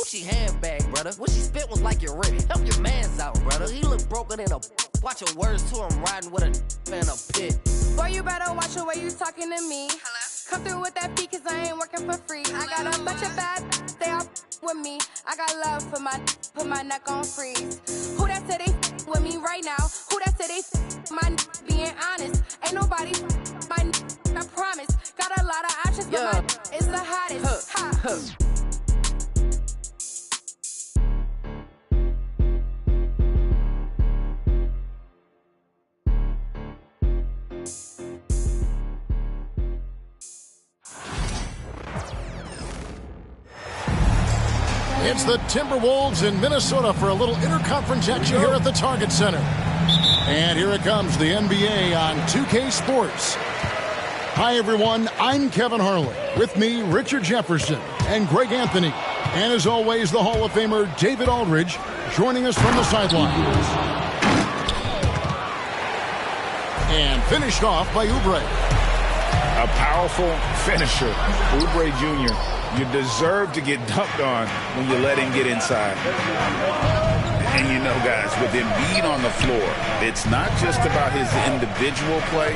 Gucci handbag, brother. What she spit was like your rip. Help your mans out, brother. He look broker than a. Watch your words to him riding with a in a pit. Boy, you better watch the way you talking to me. Hello? Come through with that beat, cause I ain't working for free. Hello? I got a bunch of bad, they all with me. I got love for put my neck on freeze. Who that said they with me right now? Who that said they my being honest? Ain't nobody my I promise. Got a lot of options, but my is the hottest. Ha. It's the Timberwolves in Minnesota for a little interconference action here at the Target Center. And here it comes, the NBA on 2K Sports. Hi, everyone. I'm Kevin Harlan. With me, Richard Jefferson and Greg Anthony. And as always, the Hall of Famer David Aldridge joining us from the sidelines. And finished off by Oubre. A powerful finisher, Oubre Jr. You deserve to get dunked on when you let him get inside. And you know, guys, with Embiid on the floor, it's not just about his individual play.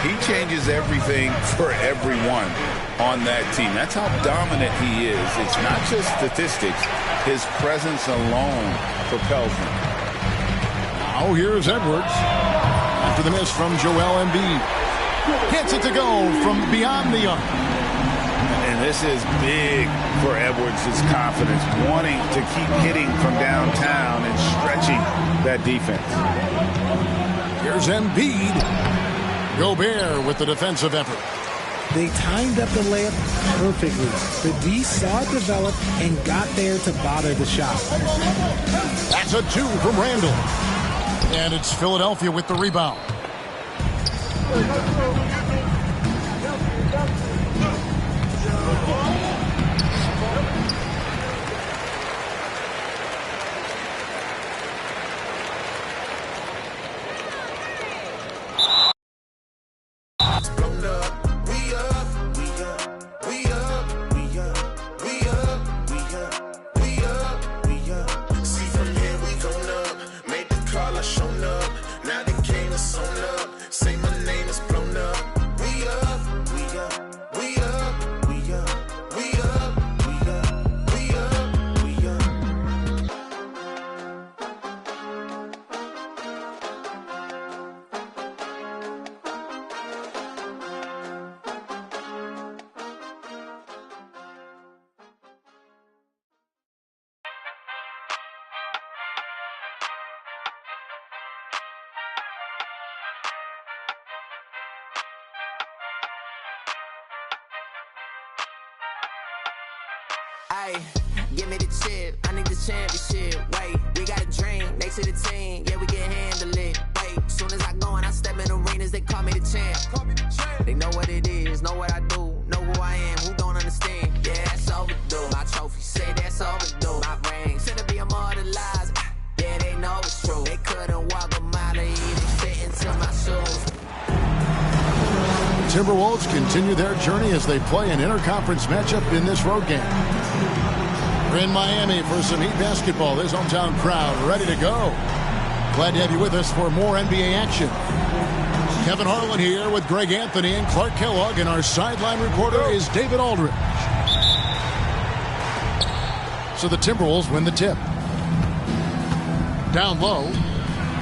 He changes everything for everyone on that team. That's how dominant he is. It's not just statistics. His presence alone propels him. Now here's Edwards. After the miss from Joel Embiid. Gets it to go from beyond the arc. And this is big for Edwards' confidence, wanting to keep hitting from downtown and stretching that defense. Here's Embiid. Gobert with the defensive effort. They timed up the layup perfectly. The D saw it develop and got there to bother the shot. That's a 2 from Randall. And it's Philadelphia with the rebound. Ay, give me the chip, I need the championship. Wait, we got a dream, next to the team, yeah, we can handle it. Wait, soon as I go and I step in arenas, they call me the champ. They know what it is, know what I do, know who I am, who don't understand. Yeah, that's overdue. My trophy say that's overdue. My ring, said to be immortalized. Yeah, they know it's true. They couldn't walk a mile or even fit into my shoes. Timberwolves continue their journey as they play an interconference matchup in this road game. We're in Miami for some Heat basketball. This hometown crowd ready to go. Glad to have you with us for more NBA action. Kevin Harlan here with Greg Anthony and Clark Kellogg, and our sideline reporter is David Aldridge. So the Timberwolves win the tip. Down low.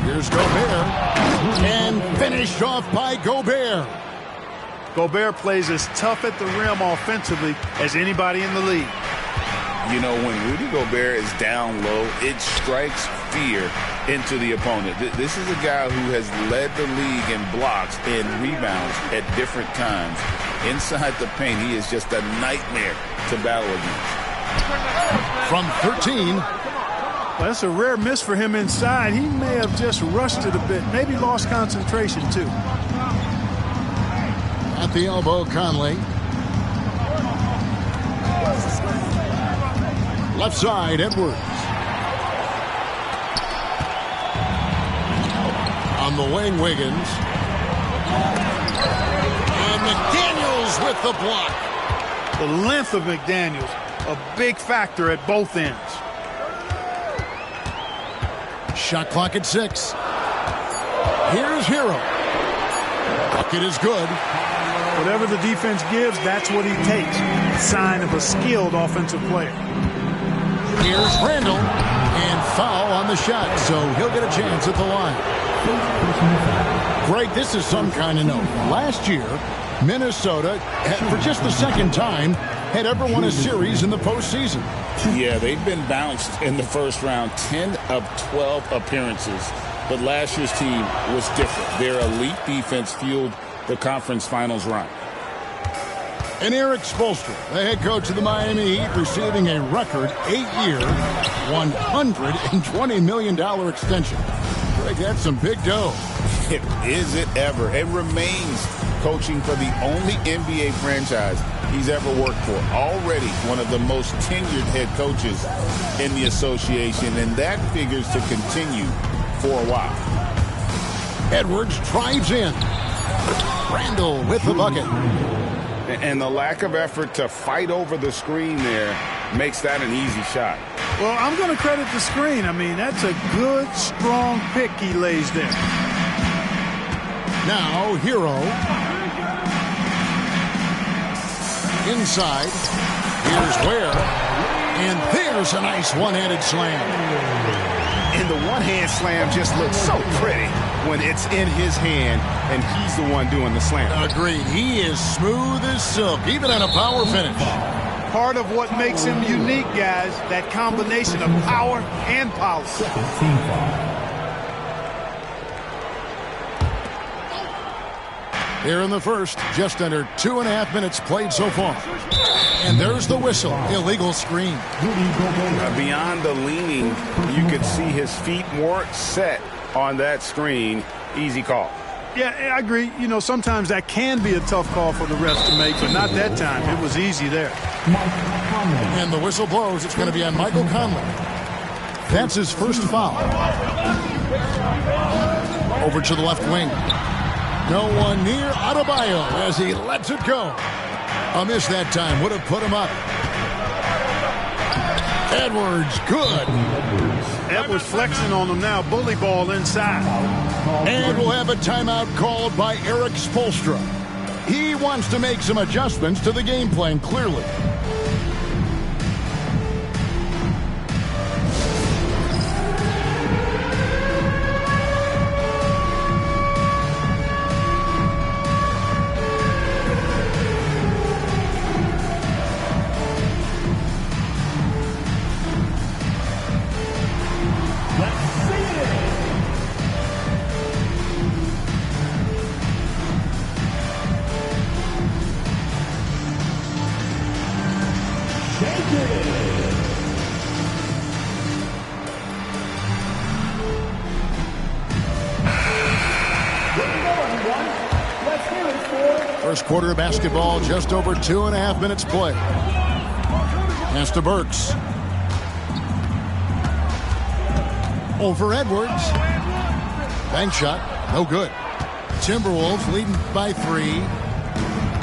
Here's Gobert. And finished off by Gobert. Gobert plays as tough at the rim offensively as anybody in the league. You know, when Rudy Gobert is down low, it strikes fear into the opponent. This is a guy who has led the league in blocks and rebounds at different times. Inside the paint, he is just a nightmare to battle against. From 13. Well, that's a rare miss for him inside. He may have just rushed it a bit, maybe lost concentration too. At the elbow, Conley. Left side, Edwards. On the wing, Wiggins. And McDaniels with the block. The length of McDaniels. a big factor at both ends. Shot clock at 6. Here's Hero. Bucket is good. Whatever the defense gives, that's what he takes. A sign of a skilled offensive player. Here's Randall. And foul on the shot, so he'll get a chance at the line. Greg, this is some kind of note. Last year, Minnesota, for just the second time, had ever won a series in the postseason. Yeah, they've been bounced in the first round, 10 of 12 appearances. But last year's team was different. Their elite defense fueled the conference finals run. And Eric Spoelstra, the head coach of the Miami Heat, receiving a record 8-year, $120 million extension. Greg, that's some big dough. Is it ever? It remains coaching for the only NBA franchise he's ever worked for. Already one of the most tenured head coaches in the association, and that figures to continue for a while. Edwards drives in. Randall with the bucket. And the lack of effort to fight over the screen there makes that an easy shot. Well, I'm going to credit the screen. I mean, that's a good, strong pick he lays there. Now, Hero. Inside. Here's Ware. And there's a nice one-handed slam. And the one-hand slam just looks so pretty when it's in his hand and he's the one doing the slam. Agreed. He is smooth as silk, even on a power finish. Part of what makes him unique, guys, that combination of power and polish. Here in the first, just under 2.5 minutes played so far. And there's the whistle. Illegal screen. Beyond the leaning, you could see his feet more set on that screen. Easy call. Yeah, I agree. You know, sometimes that can be a tough call for the refs to make, but not that time. It was easy there. And the whistle blows. It's going to be on Michael Conley. That's his first foul. Over to the left wing. No one near Adebayo as he lets it go. A miss that time would have put him up. Edwards, good. Edwards flexing on him now. Bully ball inside. And we'll have a timeout called by Eric Spoelstra. He wants to make some adjustments to the game plan, clearly. First quarter of basketball, just over 2.5 minutes play. Pass to Burks. Over Edwards. Bank shot, no good. Timberwolves leading by 3.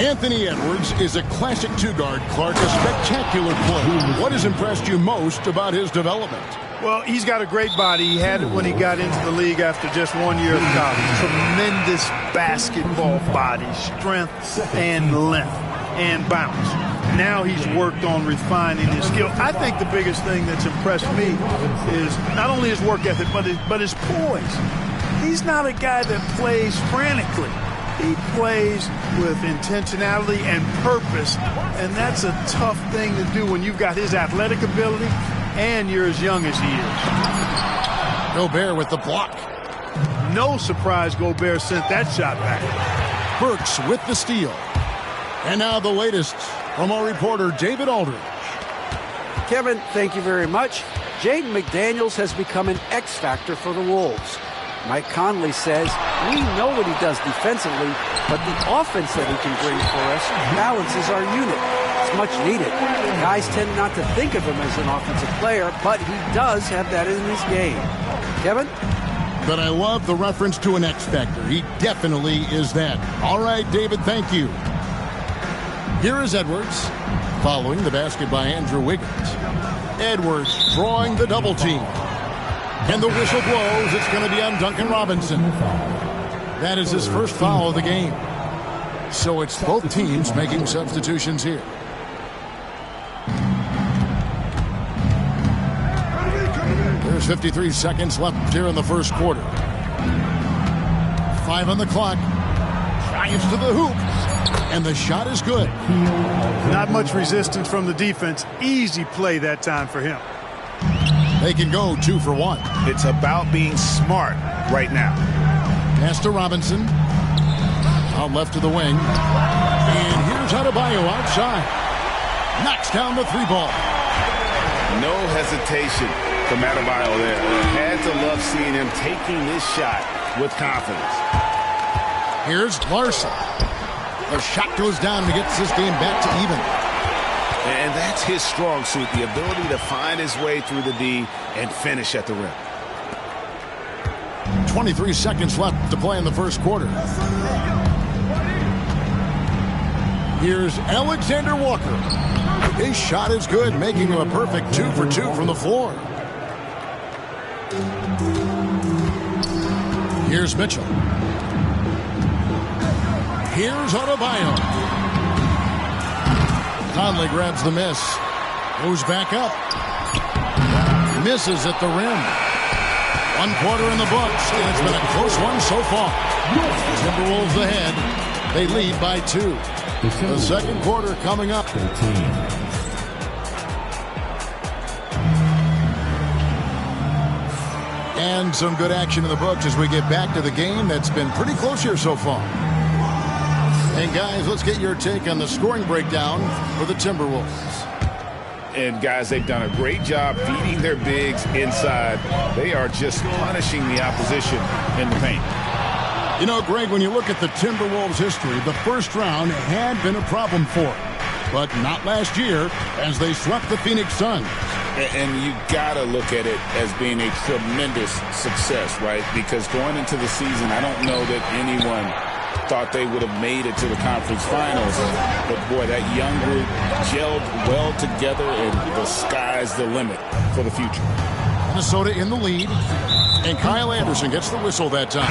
Anthony Edwards is a classic two-guard, Clark, a spectacular player. What has impressed you most about his development? Well, he's got a great body. He had it when he got into the league after just 1 year of college. Tremendous basketball body, strength and length and bounce. Now he's worked on refining his skill. I think the biggest thing that's impressed me is not only his work ethic, but his poise. He's not a guy that plays frantically. He plays with intentionality and purpose, and that's a tough thing to do when you've got his athletic ability and you're as young as he is. Gobert with the block. No surprise Gobert sent that shot back. Burks with the steal. And now the latest from our reporter, David Aldridge. Kevin, thank you very much. Jaden McDaniels has become an X factor for the Wolves. Mike Conley says, we know what he does defensively, but the offense that he can bring for us balances our unit. It's much needed. Guys tend not to think of him as an offensive player, but he does have that in his game. Kevin? But I love the reference to an X factor. He definitely is that. All right, David, thank you. Here is Edwards. Following the basket by Andrew Wiggins. Edwards drawing the double team. And the whistle blows. It's going to be on Duncan Robinson. That is his first foul of the game. So it's both teams making substitutions here. There's 53 seconds left here in the first quarter. 5 on the clock. Drives to the hoop. And the shot is good. Not much resistance from the defense. Easy play that time for him. They can go 2 for 1. It's about being smart right now. Pass to Robinson. Out left to the wing. And here's Adebayo outside. Knocks down the 3-ball. No hesitation from Adebayo there. Had to love seeing him taking this shot with confidence. Here's Larson. The shot goes down and gets this game back to even. And that's his strong suit, the ability to find his way through the D and finish at the rim. 23 seconds left to play in the first quarter. Here's Alexander Walker. His shot is good, making him a perfect 2 for 2 from the floor. Here's Mitchell. Here's Adebayo. Conley grabs the miss. Goes back up. Misses at the rim. 1 quarter in the books, and it's been a close one so far. Timberwolves ahead. They lead by 2. The second quarter coming up. And some good action in the books as we get back to the game that's been pretty close here so far. And guys, let's get your take on the scoring breakdown for the Timberwolves. And guys, they've done a great job feeding their bigs inside. They are just punishing the opposition in the paint. You know, Greg, when you look at the Timberwolves' history, the first round had been a problem for them. But not last year, as they swept the Phoenix Suns. And you got to look at it as being a tremendous success, right? Because going into the season, I don't know that anyone thought they would have made it to the conference finals. But, boy, that young group gelled well together, and the sky's the limit for the future. Minnesota in the lead. And Kyle Anderson gets the whistle that time.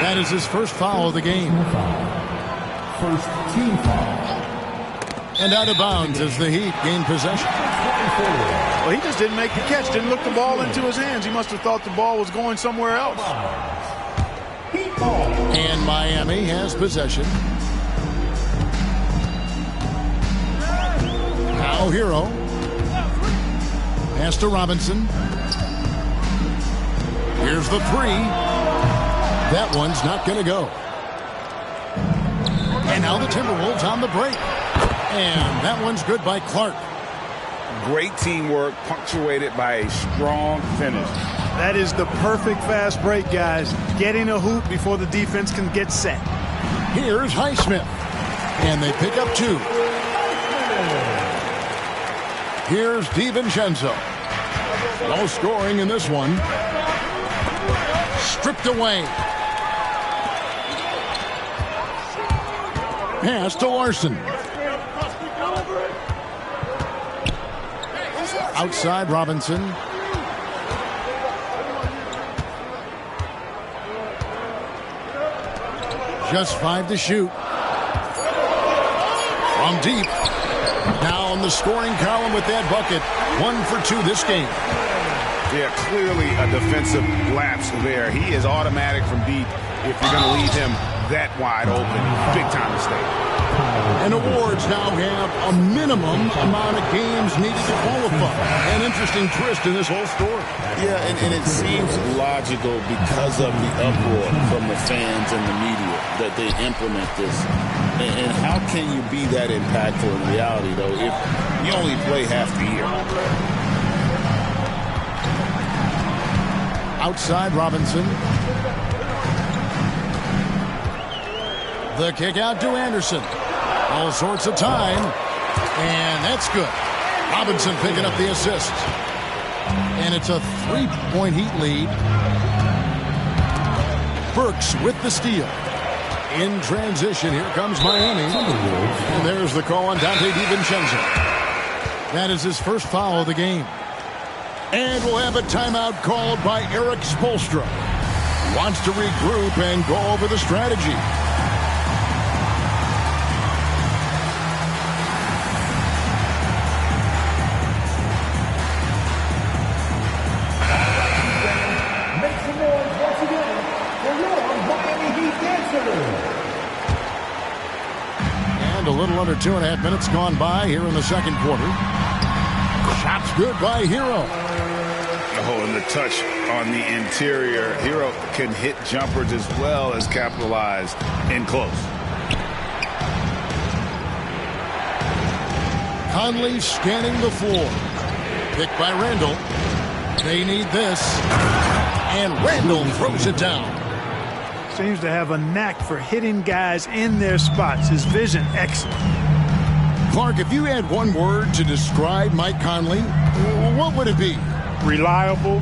That is his first foul of the game. First team foul. And out of bounds as the Heat gain possession. Well, he just didn't make the catch, didn't look the ball into his hands. He must have thought the ball was going somewhere else. And Miami has possession. Now Hero. Pass to Robinson. Here's the 3. That one's not going to go. And now the Timberwolves on the break. And that one's good by Clark. Great teamwork, punctuated by a strong finish. That is the perfect fast break, guys. Getting a hoop before the defense can get set. Here's Highsmith. And they pick up 2. Here's DiVincenzo. No scoring in this one. Stripped away. Pass to Larson. Outside Robinson. Just 5 to shoot. From deep. Now on the scoring column with that bucket. 1 for 2 this game. Yeah, clearly a defensive lapse there. He is automatic from deep if you're going to leave him that wide open. Big time mistake. And awards now have a minimum amount of games needed to qualify. An interesting twist in this whole story. Yeah, and it seems logical because of the uproar from the fans and the media that they implement this. And how can you be that impactful in reality, though, if you only play half the year? Outside Robinson. The kick out to Anderson. All sorts of time. And that's good. Robinson picking up the assist. And it's a 3-point Heat lead. Burks with the steal. In transition, here comes Miami. And there's the call on Dante DiVincenzo. That is his first foul of the game. And we'll have a timeout called by Eric Spoelstra. Wants to regroup and go over the strategy. Make some noise once again for your Miami Heat dancers. And a little under 2.5 minutes gone by here in the second quarter. Shots good by Hero. Oh, and the touch on the interior. Hero can hit jumpers as well as capitalize in close. Conley scanning the floor. Picked by Randall. They need this. And Randall throws it down. Seems to have a knack for hitting guys in their spots. His vision, excellent. Clark, if you had one word to describe Mike Conley, what would it be? Reliable,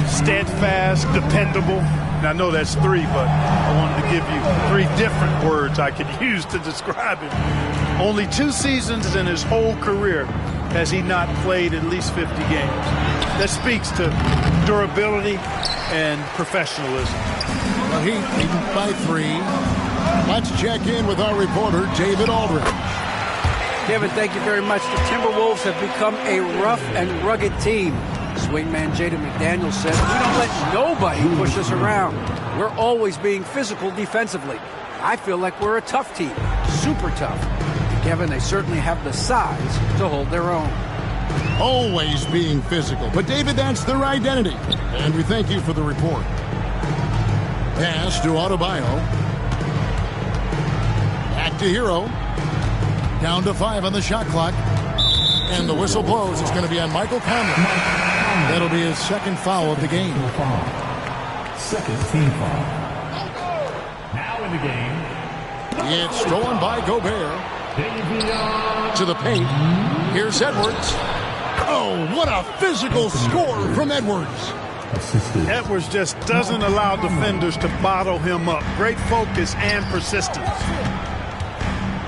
steadfast, dependable. And I know that's three, but I wanted to give you 3 different words I could use to describe him. Only 2 seasons in his whole career has he not played at least 50 games. That speaks to durability and professionalism. The Heat leading by 3. Let's check in with our reporter, David Aldridge. Kevin, thank you very much. The Timberwolves have become a rough and rugged team. Swingman Jaden McDaniels said, "We don't let nobody push us around. We're always being physical defensively. I feel like we're a tough team, super tough." Kevin, they certainly have the size to hold their own. Always being physical. But, David, that's their identity. And we thank you for the report. Pass to Adebayo. Back to Hero. Down to 5 on the shot clock. And the whistle blows. It's going to be on Michael Conley. That'll be his second foul of the game. Second team foul. Now in the game. It's stolen by Gobert. To the paint. Here's Edwards. Oh, what a physical score from Edwards. Edwards just doesn't allow defenders to bottle him up. Great focus and persistence.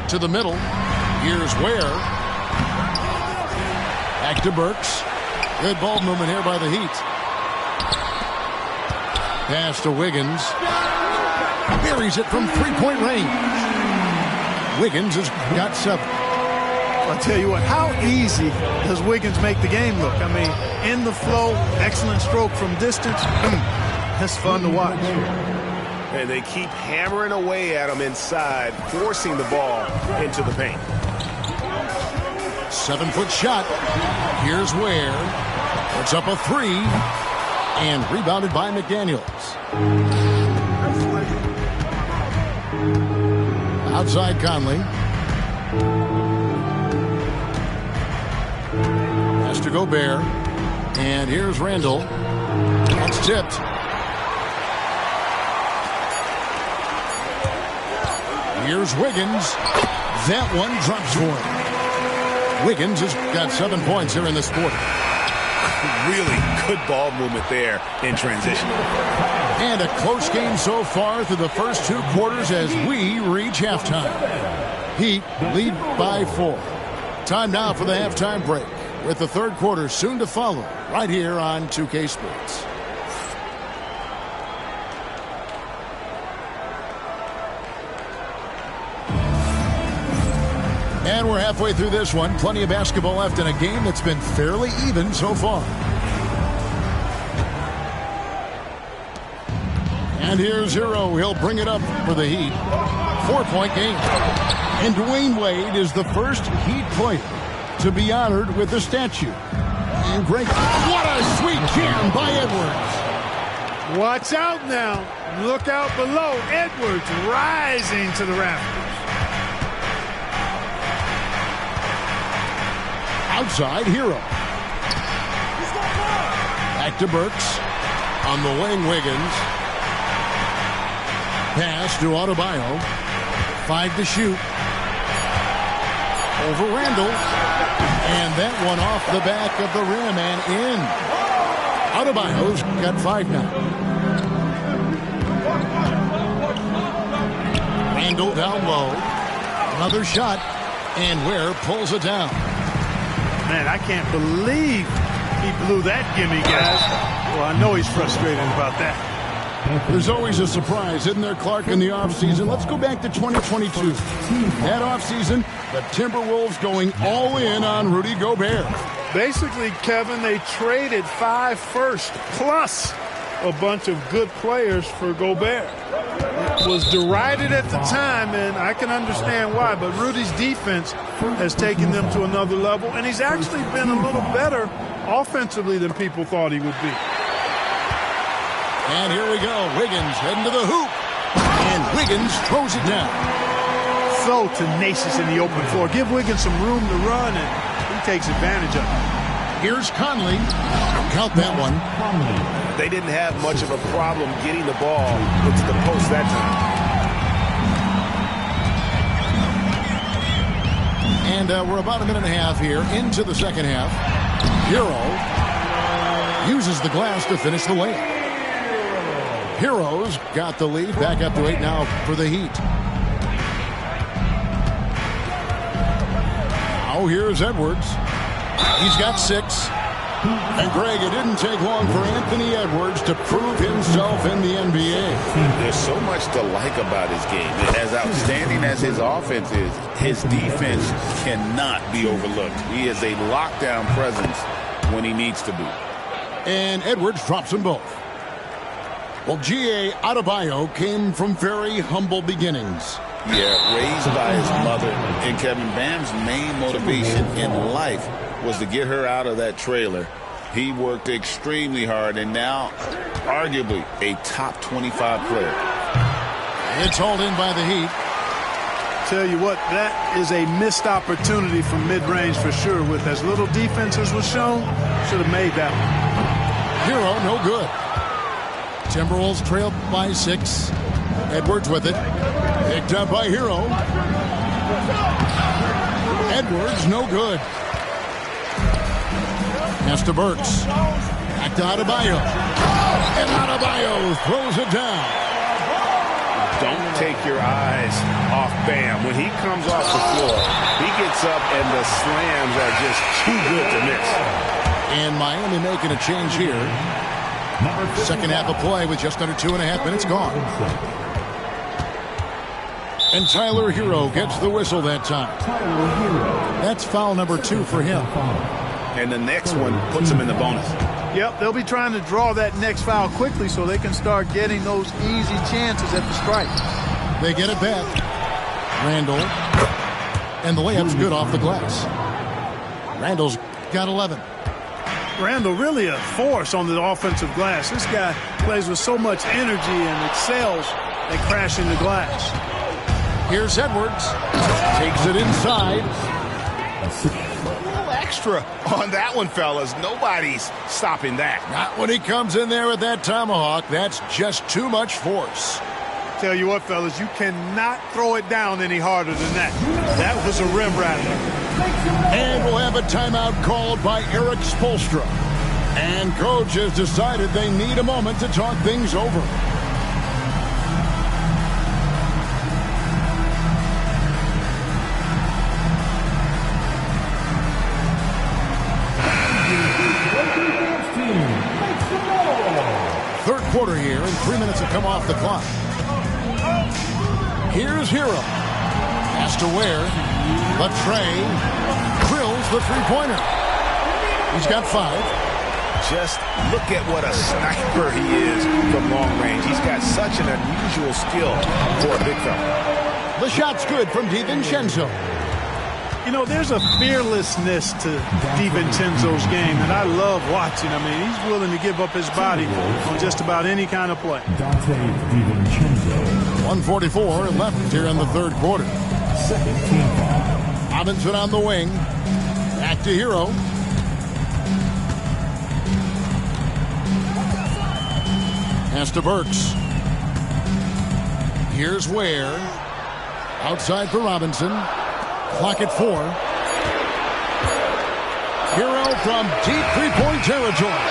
To the middle. Here's Ware. Back to Burks. Good ball movement here by the Heat. Pass to Wiggins. Buries it from 3-point range. Wiggins has got 7. I'll tell you what, how easy does Wiggins make the game look? I mean, in the flow, excellent stroke from distance. That's fun to watch. And they keep hammering away at him inside, forcing the ball into the paint. 7-foot shot. Here's Ware. Puts up a 3. And rebounded by McDaniels. Outside Conley. Has to Gobert. And here's Randall. That's tipped. Here's Wiggins. That one drops for him. Wiggins has got 7 points here in this quarter. Really good ball movement there in transition. And a close game so far through the first 2 quarters as we reach halftime. Heat lead by 4. Time now for the halftime break, with the third quarter soon to follow right here on 2K Sports. And we're halfway through this one. Plenty of basketball left in a game that's been fairly even so far. And here's Hero. He'll bring it up for the Heat. 4-point game. And Dwayne Wade is the first Heat player to be honored with a statue. And Greg, what a sweet jam by Edwards. Watch out now. Look out below. Edwards rising to the rafters. Outside, Hero. Back to Burks. On the wing, Wiggins. Pass to Adebayo. 5 to shoot. Over Randall. And that one off the back of the rim and in. Adebayo's got 5 now. Randall down low. Another shot. And Ware pulls it down. Man, I can't believe he blew that gimme, guys. Well, I know he's frustrated about that. There's always a surprise, isn't there, Clark, in the offseason? Let's go back to 2022. That offseason, the Timberwolves going all in on Rudy Gobert. Basically, Kevin, they traded 5 firsts plus a bunch of good players for Gobert. It was derided at the time, and I can understand why, but Rudy's defense has taken them to another level, and he's actually been a little better offensively than people thought he would be. And here we go. Wiggins heading to the hoop. And Wiggins throws it down. So tenacious in the open floor. Give Wiggins some room to run, and he takes advantage of it. Here's Conley. Count that one. They didn't have much of a problem getting the ball into the post that time. And we're about a minute and a half here into the second half. Hero uses the glass to finish the layup. Heroes got the lead. Back up to 8 now for the Heat. Now here's Edwards. He's got 6. And Greg, it didn't take long for Anthony Edwards to prove himself in the NBA. There's so much to like about his game. As outstanding as his offense is, his defense cannot be overlooked. He is a lockdown presence when he needs to be. And Edwards drops them both. Well, G.A. Adebayo came from very humble beginnings. Yeah, raised by his mother. And Kevin, Bam's main motivation in life was to get her out of that trailer. He worked extremely hard and now arguably a top 25 player. It's hauled in by the Heat. Tell you what, that is a missed opportunity from mid-range for sure. With as little defense as was shown, should have made that one. Hero, no good. Timberwolves trail by 6. Edwards with it. Picked up by Hero. Edwards, no good. Pass to Burks. Back to Adebayo. And Adebayo throws it down. Don't take your eyes off Bam. When he comes off the floor, he gets up and the slams are just too good to miss. And Miami making a change here. Second half of play with just under 2.5 minutes gone. And Tyler Hero gets the whistle that time. That's foul number 2 for him. And the next one puts him in the bonus. Yep, they'll be trying to draw that next foul quickly so they can start getting those easy chances at the strike. They get it back. Randall. And the layup's good off the glass. Randall's got 11. Randall really a force on the offensive glass. This guy plays with so much energy and excels at crashing the glass. Here's Edwards. Takes it inside. A little extra on that one, fellas. Nobody's stopping that. Not when he comes in there with that tomahawk. That's just too much force. Tell you what, fellas, you cannot throw it down any harder than that. That was a rim rattler. And we'll have a timeout called by Eric Spoelstra. And coach has decided they need a moment to talk things over. Third quarter here, and 3 minutes have come off the clock. Here's Hero. Pass to Ware. Latrey drills the three-pointer. He's got 5. Just look at what a sniper he is from long range. He's got such an unusual skill for a big fella. The shot's good from DiVincenzo. You know, there's a fearlessness to DiVincenzo's game that I love watching. I mean, he's willing to give up his body on just about any kind of play. 1:44 left here in the third quarter. Robinson on the wing. Back to Hero. Pass to Burks. Here's Ware. Outside for Robinson. Clock at 4. Hero from deep three-point territory.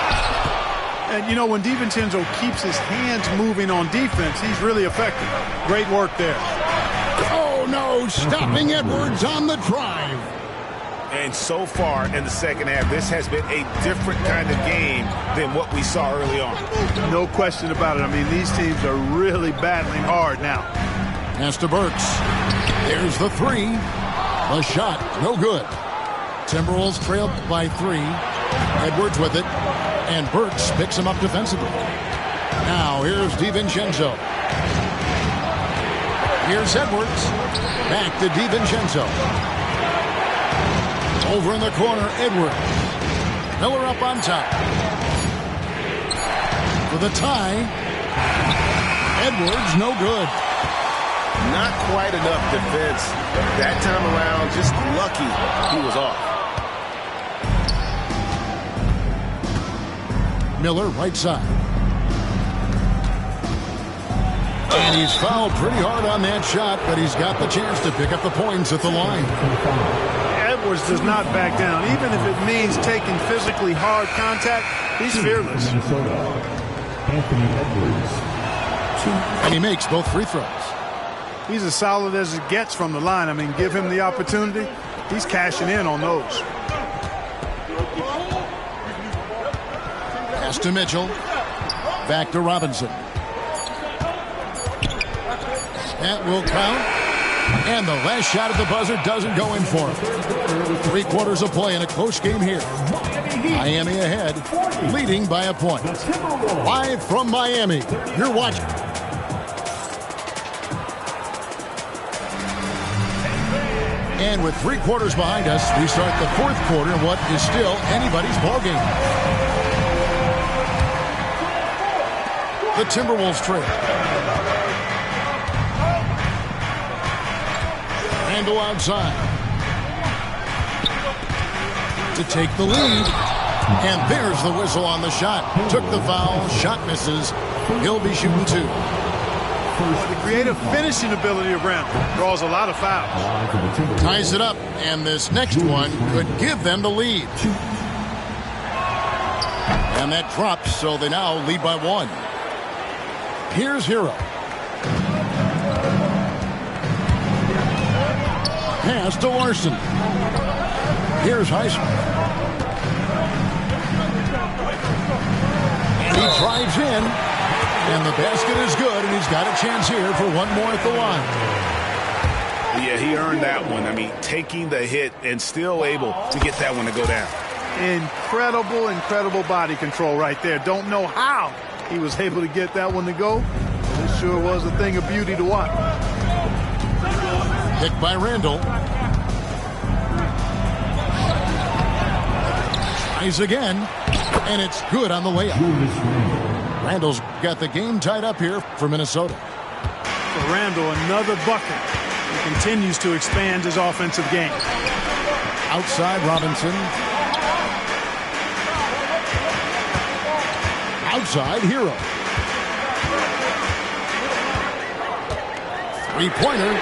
And, you know, when DiVincenzo keeps his hands moving on defense, he's really effective. Great work there. Oh, no, stopping Edwards on the drive. And so far in the second half, this has been a different kind of game than what we saw early on. No question about it. I mean, these teams are really battling hard now. Pass to Burks. There's the three. The shot, no good. Timberwolves trailed by 3. Edwards with it. And Burks picks him up defensively. Now, here's DiVincenzo. Here's Edwards. Back to DiVincenzo. Over in the corner, Edwards. Miller up on top. For the tie. Edwards, no good. Not quite enough defense. That time around, just lucky he was off. Miller, right side. And he's fouled pretty hard on that shot, but he's got the chance to pick up the points at the line. Edwards does not back down. Even if it means taking physically hard contact, he's fearless. Anthony Edwards. And he makes both free throws. He's as solid as it gets from the line. I mean, give him the opportunity. He's cashing in on those. Pass to Mitchell. Back to Robinson. That will count. And the last shot at the buzzer doesn't go in for him. 3 quarters of play in a close game here. Miami ahead, leading by a point. Live from Miami, you're watching. And with 3 quarters behind us, we start the 4th quarter in what is still anybody's ballgame. The Timberwolves trail. Randle outside to take the lead. And there's the whistle on the shot. Took the foul. Shot misses. He'll be shooting 2. The creative finishing ability of Randle draws a lot of fouls. Ties it up, and this next one could give them the lead. And that drops, so they now lead by 1. Here's Hero. Pass to Larson. Here's Heisman. And he drives in. And the basket is good, and he's got a chance here for one more at the line. Yeah, he earned that one. I mean, taking the hit and still able to get that one to go down. Incredible, incredible body control right there. Don't know how he was able to get that one to go. It sure was a thing of beauty to watch. Picked by Randle. Tries again, and it's good on the layup. Randle's got the game tied up here for Minnesota. For Randle, another bucket. He continues to expand his offensive game. Outside Robinson. Outside Hero. 3-pointer.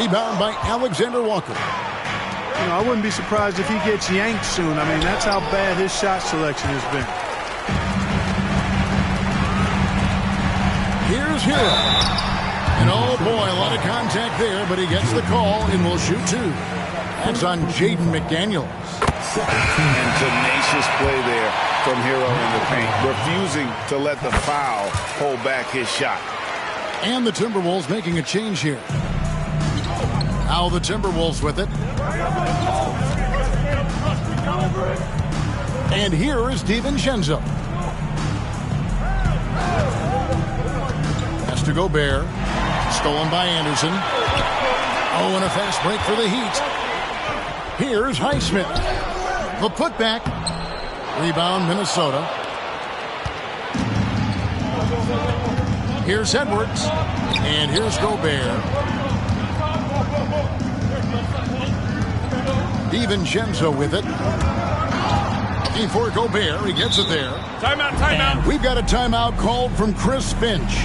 Rebound by Alexander Walker. You know, I wouldn't be surprised if he gets yanked soon. I mean, that's how bad his shot selection has been. Here's Hero. And oh boy, a lot of contact there, but he gets the call and will shoot 2. That's on Jaden McDaniels. And tenacious play there from Hero in the paint, refusing to let the foul hold back his shot. And the Timberwolves making a change here. Now the Timberwolves with it. And here is DiVincenzo. Has to Gobert. Stolen by Anderson. Oh, and a fast break for the Heat. Here's Highsmith. The putback. Rebound, Minnesota. Here's Edwards. And here's Gobert. DiVincenzo with it. Looking for Gobert. He gets it there. Timeout, timeout. We've got a timeout called from Chris Finch.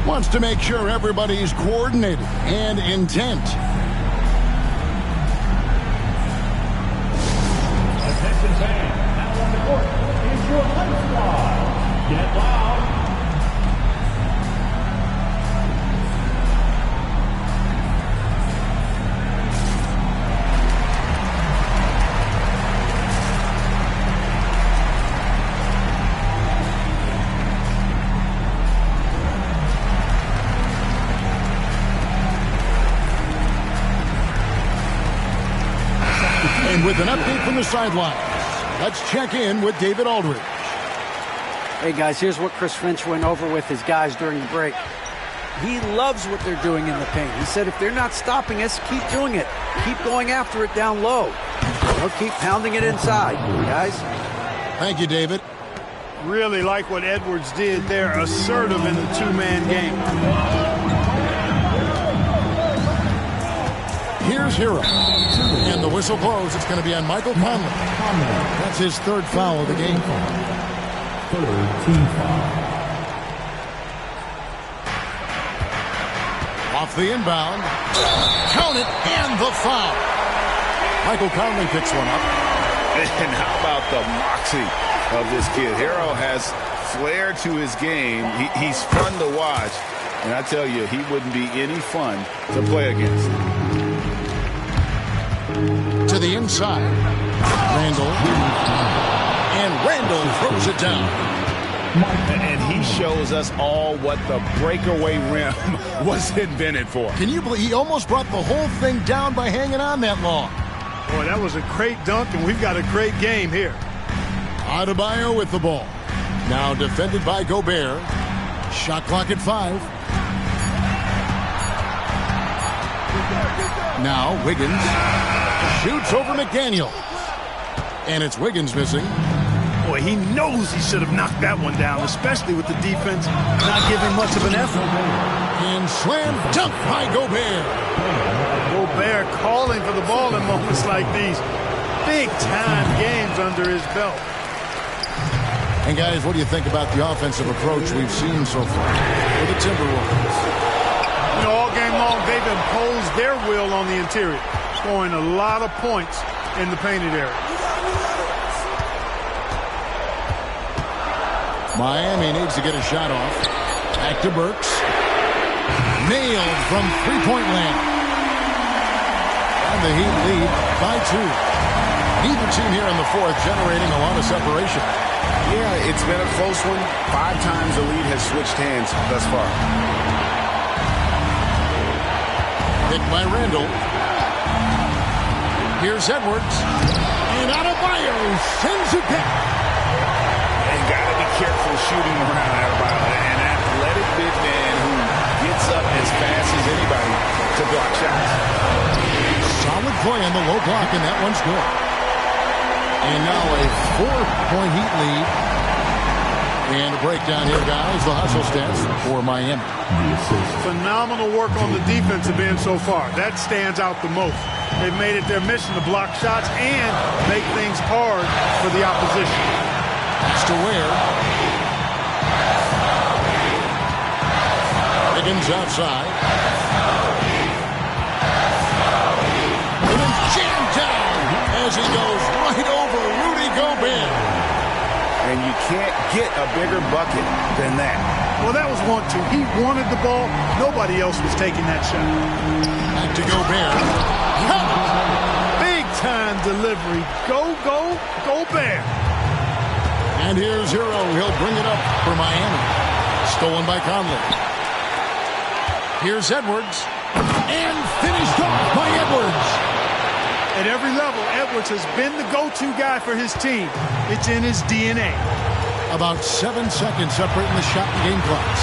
Wants to make sure everybody's coordinated and intent. Attention fans, now on the court is your Life Squad. Get loud. And with an update from the sidelines, let's check in with David Aldridge. Hey, guys, here's what Chris Finch went over with his guys during the break. He loves what they're doing in the paint. He said if they're not stopping us, keep doing it. Keep going after it down low. They'll keep pounding it inside, guys. Thank you, David. Really like what Edwards did there, assertive in the two-man game. Here's Hero. And the whistle blows. It's going to be on Michael Conley. That's his third foul of the game. Team foul. Off the inbound. Count it, and the foul. Michael Conley picks one up. And how about the moxie of this kid? Hero has flair to his game. He's fun to watch. And I tell you, he wouldn't be any fun to play against. To the inside. Randall. And Randall throws it down. And he shows us all what the breakaway rim was invented for. Can you believe he almost brought the whole thing down by hanging on that long? Boy, that was a great dunk, and we've got a great game here. Adebayo with the ball. Now defended by Gobert. Shot clock at 5. Now Wiggins shoots over McDaniel. And it's Wiggins missing. Boy, he knows he should have knocked that one down, especially with the defense not giving much of an effort. And slam dunk by Gobert. Gobert calling for the ball in moments like these. Big-time games under his belt. And, guys, what do you think about the offensive approach we've seen so far for the Timberwolves? You know, all game long, they've imposed their will on the interior, scoring a lot of points in the painted area. Miami needs to get a shot off. Back to Burks. Nailed from three-point land. And the Heat lead by 2. Neither team here in the fourth generating a lot of separation. Yeah, it's been a close one. 5 times the lead has switched hands thus far. Picked by Randall. Here's Edwards. And Adebayo sends it back. Got to be careful shooting around Adebayo. An athletic big man who gets up as fast as anybody to block shots. Solid play on the low block, and that one's good. And now a 4-point Heat lead. And a breakdown here, guys. The hustle stats for Miami. Phenomenal work on the defensive end so far. That stands out the most. They've made it their mission to block shots and make things hard for the opposition. That's to Ware. Wiggins outside. And then jammed down as he goes right over Rudy Gobert. And you can't get a bigger bucket than that. Well, that was 1-2. He wanted the ball. Nobody else was taking that shot. Back to Gobert. Big time delivery. Go, Gobert. And here's Hero. He'll bring it up for Miami. Stolen by Conley. Here's Edwards. And finished off by Edwards. At every level, Edwards has been the go-to guy for his team. It's in his DNA. About 7 seconds separating the shot and game clocks.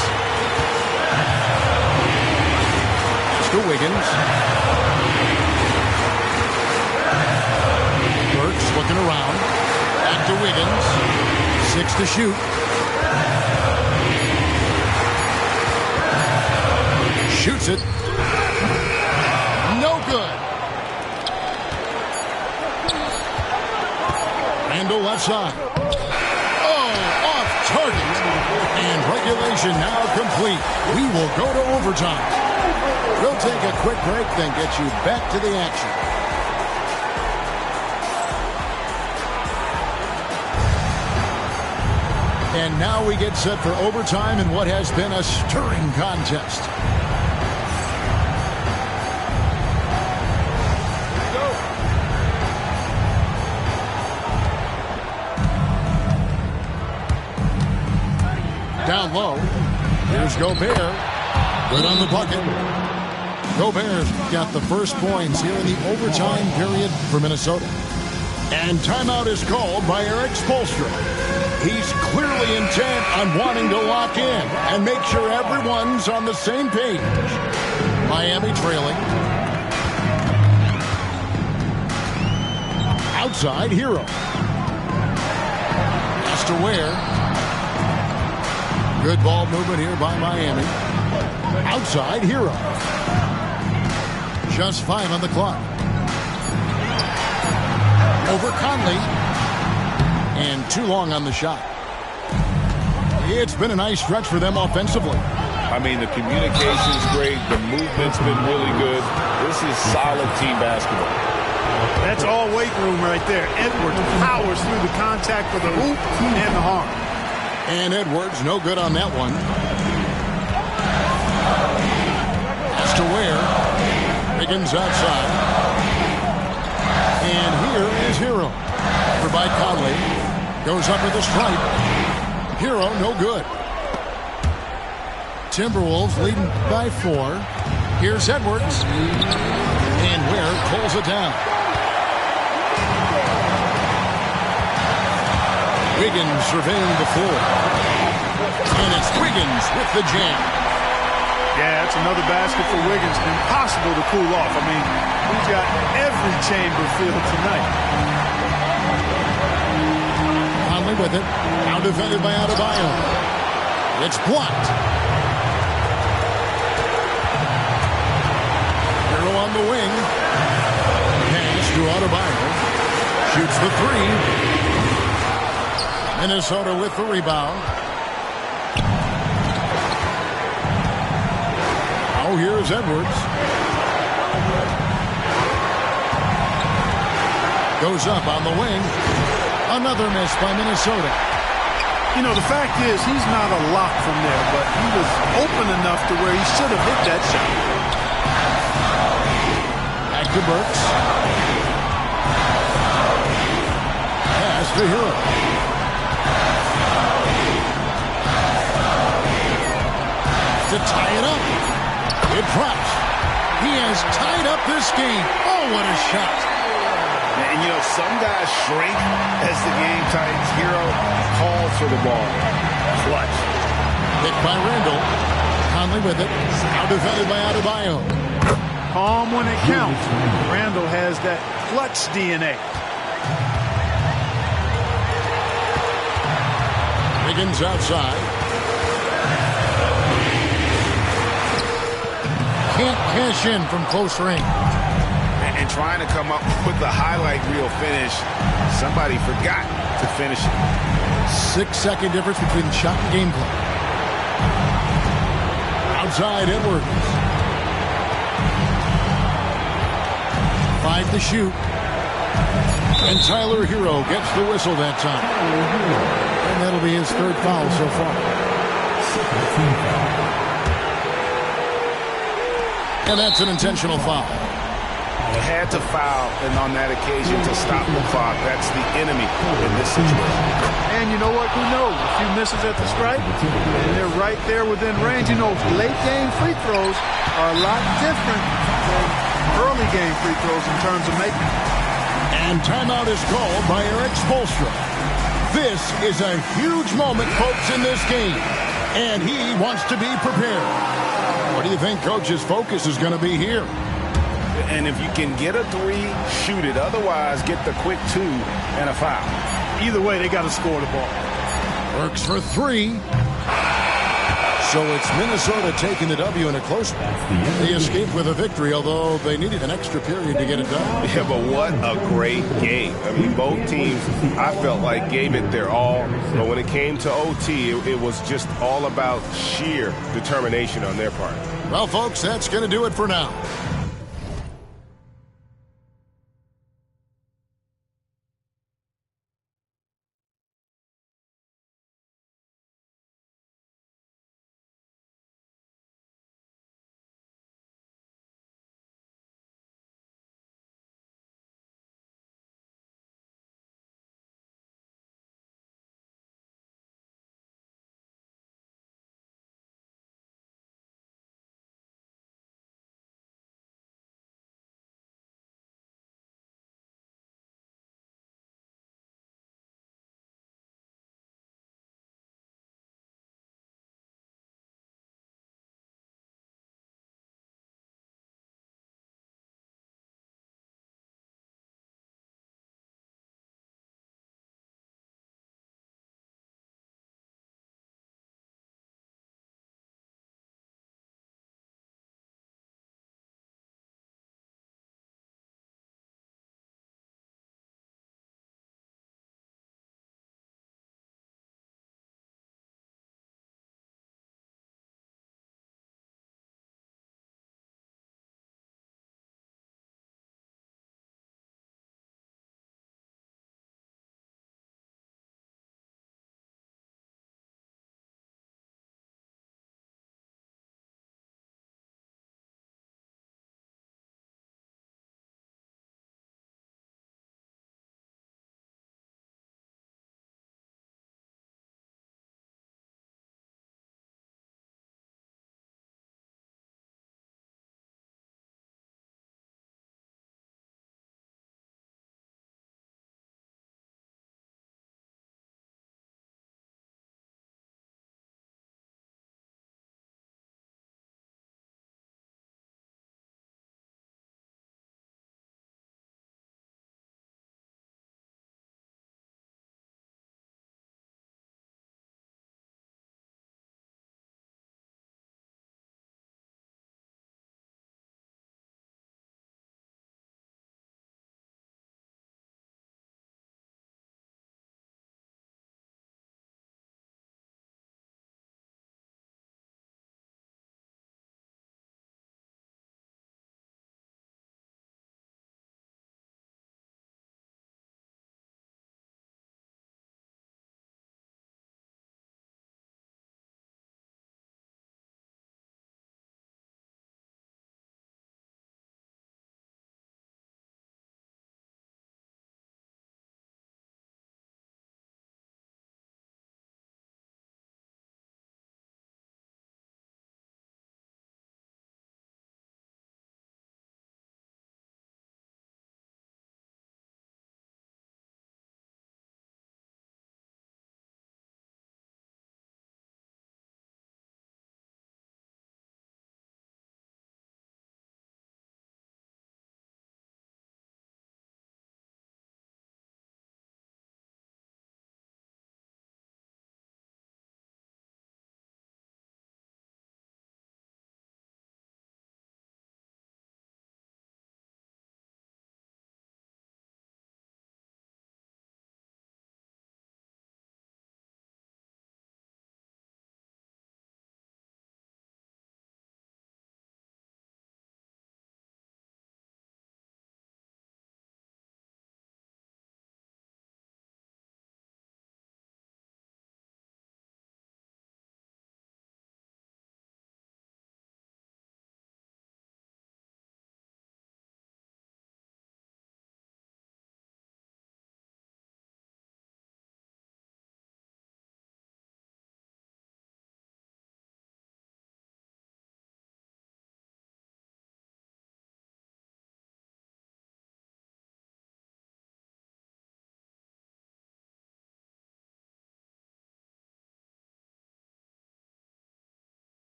It's to Wiggins. Burks looking around. Back to Wiggins. 6 to shoot. Shoots it. No good. Randall left side. Oh, off target. And regulation now complete. We will go to overtime. We'll take a quick break, then get you back to the action. And now we get set for overtime in what has been a stirring contest. Down low. Here's Gobert. Good on the bucket. Gobert's got the first points here in the overtime period for Minnesota. And timeout is called by Eric Spoelstra. He's clearly intent on wanting to lock in and make sure everyone's on the same page. Miami trailing. Outside, Hero. Has to wear. Good ball movement here by Miami. Outside, Hero. Just 5 on the clock. Over Conley. And too long on the shot. It's been a nice stretch for them offensively. I mean, the communication's great. The movement's been really good. This is solid team basketball. That's all weight room right there. Edwards powers through the contact with the hoop and the arm. And Edwards, no good on that one. Has to wear. Wiggins outside. And here is Hero. For by Conley. Goes up with a stripe. Hero, no good. Timberwolves leading by 4. Here's Edwards. And Ware pulls it down. Wiggins surveying the floor. And it's Wiggins with the jam. Yeah, that's another basket for Wiggins. Impossible to cool off. I mean, he's got every chamber filled tonight. Conley with it. Now defended by Adebayo. It's blocked. Hero on the wing. Pass to Adebayo. Shoots the 3. Minnesota with the rebound. Oh, here's Edwards. Goes up on the wing. Another miss by Minnesota. You know, the fact is he's not a lock from there, but he was open enough to where he should have hit that shot. Back to Burks. Pass to Hero. To tie it up. It drops. He has tied up this game. Oh, what a shot. And, you know, some guys shrink as the game tightens. Hero calls for the ball. Clutch. Picked by Randall. Conley with it. Now defended by Adebayo. Calm when it counts. Randall has that clutch DNA. Wiggins outside. Can't cash in from close range. And trying to come up with the highlight reel finish, somebody forgot to finish it. 6-second difference between shot and game clock. Outside Edwards. 5 to shoot. And Tyler Hero gets the whistle that time. And that'll be his 3rd foul so far. And that's an intentional foul. Had to foul, and on that occasion to stop the clock. That's the enemy in this situation. And you know what? Who knows? A few misses at the stripe, and they're right there within range. You know, late game free throws are a lot different than early game free throws in terms of making. And timeout is called by Eric Spoelstra. This is a huge moment, folks, in this game. And he wants to be prepared. What do you think Coach's focus is going to be here? And if you can get a 3, shoot it. Otherwise, get the quick 2 and a foul. Either way, they got to score the ball. Works for 3. So it's Minnesota taking the W in a close one. They escaped with a victory, although they needed an extra period to get it done. Yeah, but what a great game. I mean, both teams, I felt like, gave it their all. But when it came to OT, it was just all about sheer determination on their part. Well, folks, that's going to do it for now.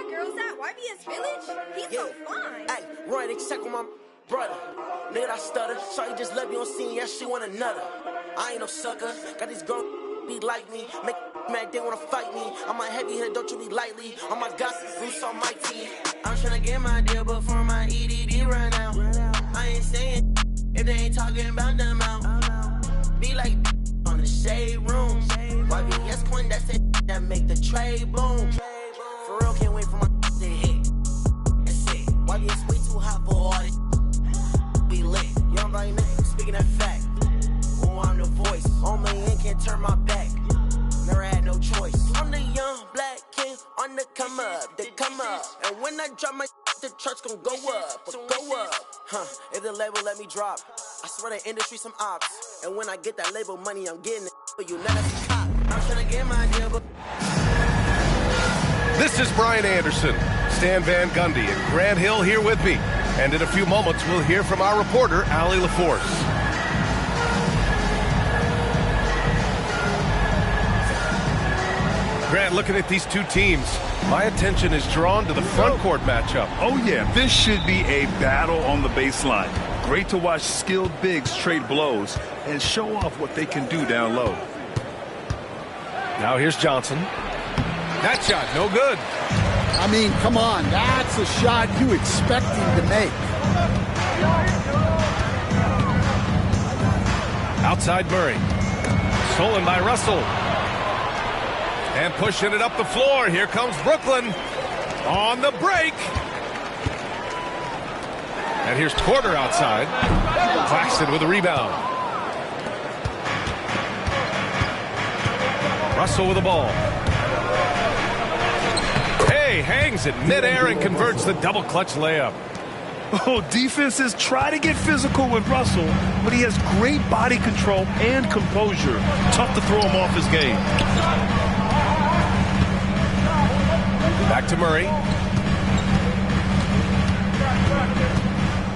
that girl's at YBS Village? He's so fine. Hey, run and check on my brother. Nigga, I stutter. Shawty just left me on scene. Yeah, she want another. I ain't no sucker. Got these girls be like me. Make mad, they wanna fight me. I'm a heavy hitter, don't you be lightly. On my gossip, Bruce on my team. I'm tryna get my deal before my EDD run out. I ain't saying if they ain't talking about them out. Be like on the shade room. YBS Quinn, that's it that make the trade boom. For real, can't wait for my to hit. That's it. YBS way too hot for all this. Be lit. Young Brian nigga, speaking that fact. Oh, I'm the voice. On my end, can't turn my back. Never had no choice. I'm the young black king on the come up. They come up. And when I drop my the church gon' go up. Go up. If the label let me drop, I swear the industry some ops. And when I get that label money, I'm getting it. But you never see cop. I'm tryna get my deal, but this is Brian Anderson, Stan Van Gundy, and Grant Hill here with me. And in a few moments, we'll hear from our reporter, Allie LaForce. Grant, looking at these two teams, my attention is drawn to the front court matchup. Oh, yeah, this should be a battle on the baseline. Great to watch skilled bigs trade blows and show off what they can do down low. Now here's Johnson. That shot, no good. I mean, come on, that's a shot you expect him to make. Outside Murray. Stolen by Russell. And pushing it up the floor. Here comes Brooklyn on the break. And here's Porter outside. Claxton with a rebound. Russell with the ball. Hay hangs it midair and converts the double clutch layup. Oh, defenses try to get physical with Russell, but he has great body control and composure. Tough to throw him off his game. Back to Murray.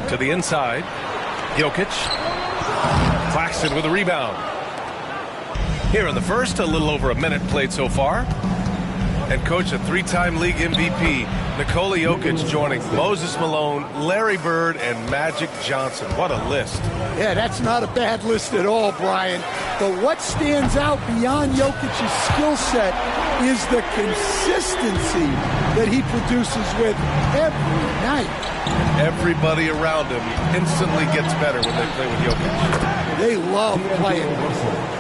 To the inside. Jokic. Claxton with a rebound. Here in the first, a little over a minute played so far. And coach, a three-time league MVP, Nikola Jokic joining Moses Malone, Larry Bird, and Magic Johnson. What a list. Yeah, that's not a bad list at all, Brian. But what stands out beyond Jokic's skill set is the consistency that he produces with every night. Everybody around him instantly gets better when they play with Jokic. They love playing with him.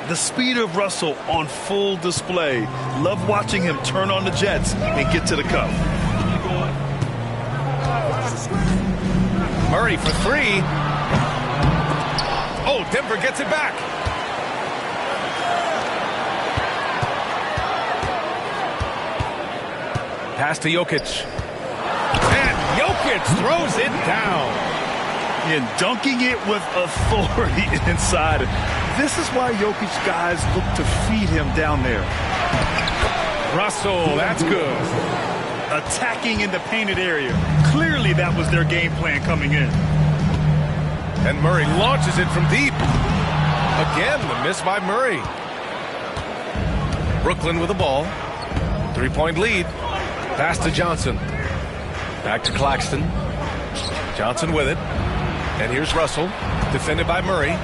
The speed of Russell on full display. Love watching him turn on the jets and get to the cup. Murray for three. Oh, Denver gets it back. Pass to Jokic. And Jokic throws it down. And dunking it with authority inside. This is why Jokic guys look to feed him down there. Russell, that's good. Attacking in the painted area. Clearly that was their game plan coming in. And Murray launches it from deep. Again, the miss by Murray. Brooklyn with the ball. 3-point lead. Pass to Johnson. Back to Claxton. Johnson with it. And here's Russell. Defended by Murray.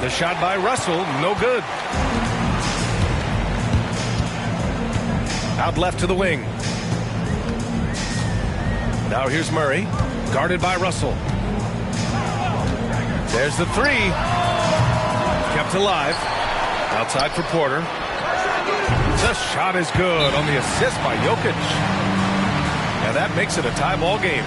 The shot by Russell, no good. Out left to the wing. Now here's Murray, guarded by Russell. There's the three. Kept alive. Outside for Porter. The shot is good on the assist by Jokic. And that makes it a tie ball game.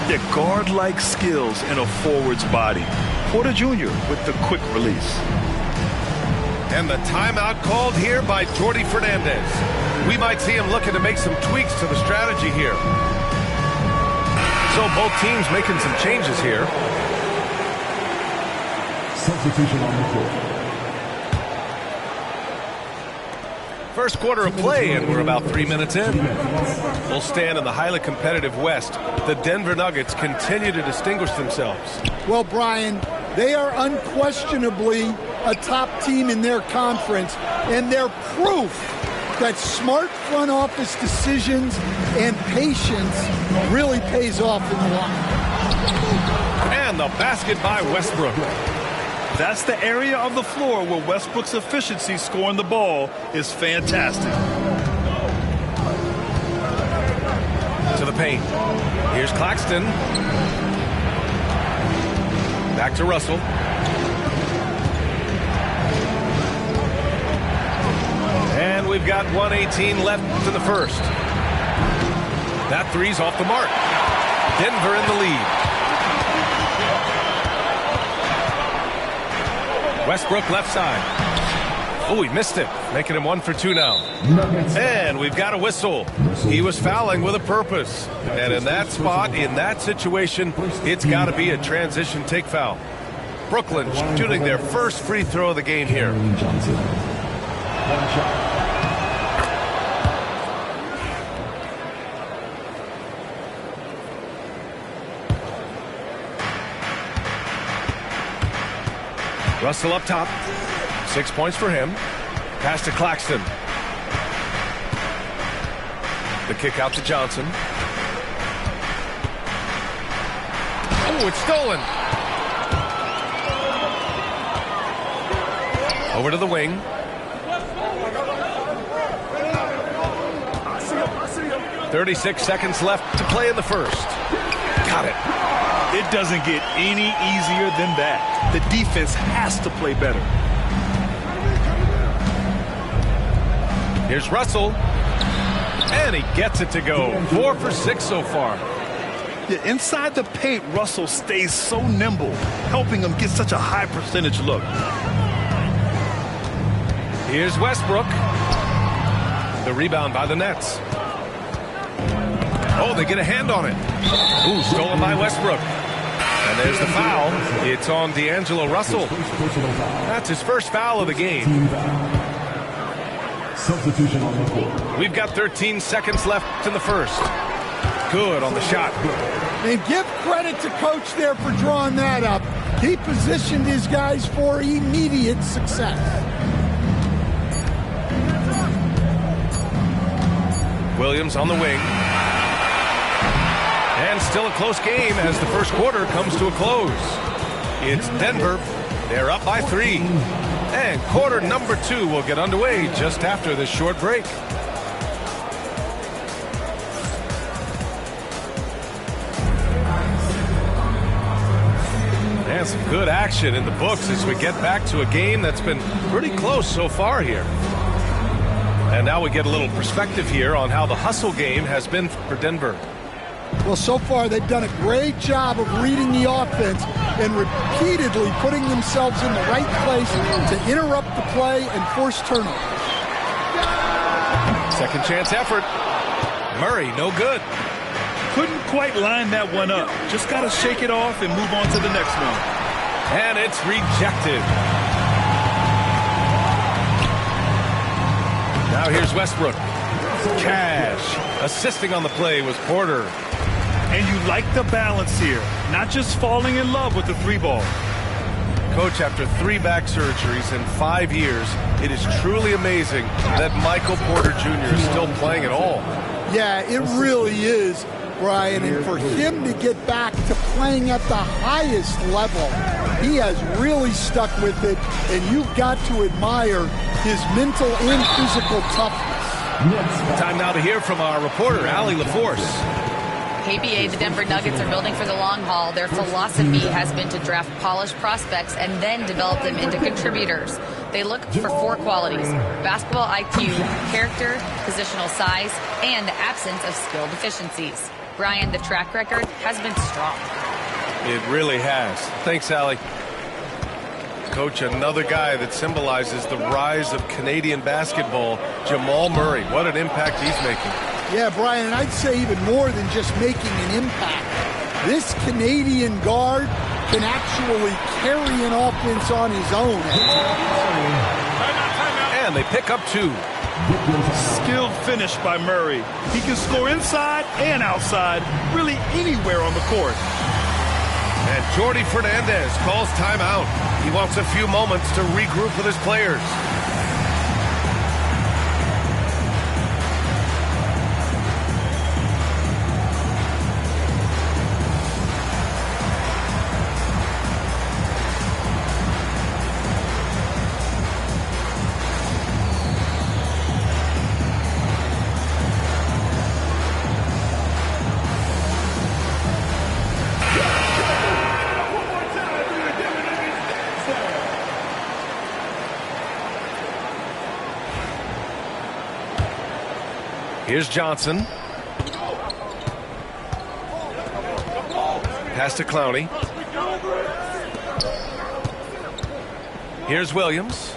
The guard-like skills in a forward's body. Porter Jr. with the quick release. And the timeout called here by Jordi Fernandez. We might see him looking to make some tweaks to the strategy here. So both teams making some changes here. Substitution on the court. First quarter of play, and we're about 3 minutes in. We'll stand in the highly competitive West. The Denver Nuggets continue to distinguish themselves. Well, Brian, they are unquestionably a top team in their conference, and they're proof that smart front office decisions and patience really pays off in the long run. And the basket by Westbrook. That's the area of the floor where Westbrook's efficiency scoring the ball is fantastic. To the paint. Here's Claxton. Back to Russell. And we've got 1:18 left in the first. That three's off the mark. Denver in the lead. Westbrook left side. Oh, he missed it, making him 1 for 2 now. And we've got a whistle. He was fouling with a purpose. And in that spot, in that situation, it's got to be a transition take foul. Brooklyn shooting their first free throw of the game here. Russell up top. 6 points for him. Pass to Claxton. The kick out to Johnson. Oh, it's stolen. Over to the wing. "36 seconds left to play in the first." Got it. It doesn't get any easier than that. The defense has to play better. Here's Russell. And he gets it to go. 4 for 6 so far. Yeah, inside the paint, Russell stays so nimble, helping him get such a high percentage look. Here's Westbrook. The rebound by the Nets. Oh, they get a hand on it. Ooh, stolen by Westbrook. And there's the foul. It's on D'Angelo Russell. That's his first foul of the game. Substitution on the court. We've got 13 seconds left in the first. Good on the shot. And give credit to Coach there for drawing that up. He positioned his guys for immediate success. Williams on the wing. And still a close game as the first quarter comes to a close. It's Denver. They're up by 3. And quarter number 2 will get underway just after this short break. And some good action in the books as we get back to a game that's been pretty close so far here. And now we get a little perspective here on how the hustle game has been for Denver. Well, so far they've done a great job of reading the offense and repeatedly putting themselves in the right place to interrupt the play and force turnovers. Second chance effort. Murray, no good. Couldn't quite line that one up. Just got to shake it off and move on to the next one. And it's rejected. Now here's Westbrook. Cash. Assisting on the play was Porter. And you like the balance here. Not just falling in love with the 3-ball. Coach, after 3 back surgeries in 5 years, it is truly amazing that Michael Porter Jr. is still playing at all. Yeah, it really is, Brian. And for him to get back to playing at the highest level, he has really stuck with it. And you've got to admire his mental and physical toughness. Time now to hear from our reporter, Allie LaForce. KBA, the Denver Nuggets are building for the long haul. Their philosophy has been to draft polished prospects and then develop them into contributors. They look for 4 qualities: basketball IQ, character, positional size, and the absence of skill deficiencies. Brian, the track record has been strong. It really has. Thanks, Allie. Coach, another guy that symbolizes the rise of Canadian basketball, Jamal Murray. What an impact he's making. Yeah, Brian, and I'd say even more than just making an impact. This Canadian guard can actually carry an offense on his own. And they pick up 2. Skilled finish by Murray. He can score inside and outside, really anywhere on the court. And Jordi Fernandez calls timeout. He wants a few moments to regroup with his players. Here's Johnson. Pass to Clowney. Here's Williams.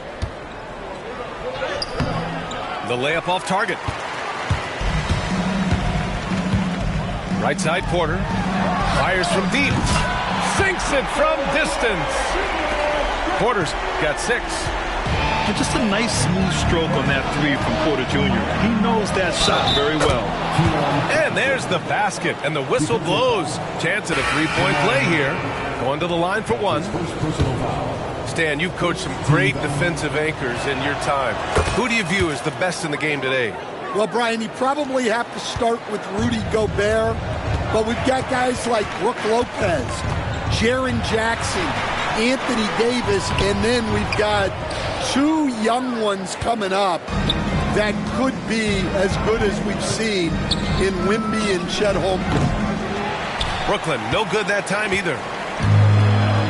The layup off target. Right side, Porter. Fires from deep. Sinks it from distance. Porter's got 6. And just a nice smooth stroke on that 3 from Porter Jr. He knows that shot very well. And there's the basket, and the whistle blows. Chance at a 3-point play here. Going to the line for 1. Stan, you've coached some great defensive anchors in your time. Who do you view as the best in the game today? Well, Brian, you probably have to start with Rudy Gobert, but we've got guys like Brook Lopez, Jaren Jackson, Anthony Davis, and then we've got 2 young ones coming up that could be as good as we've seen in Wemby and Chet Holmgren. Brooklyn, no good that time either.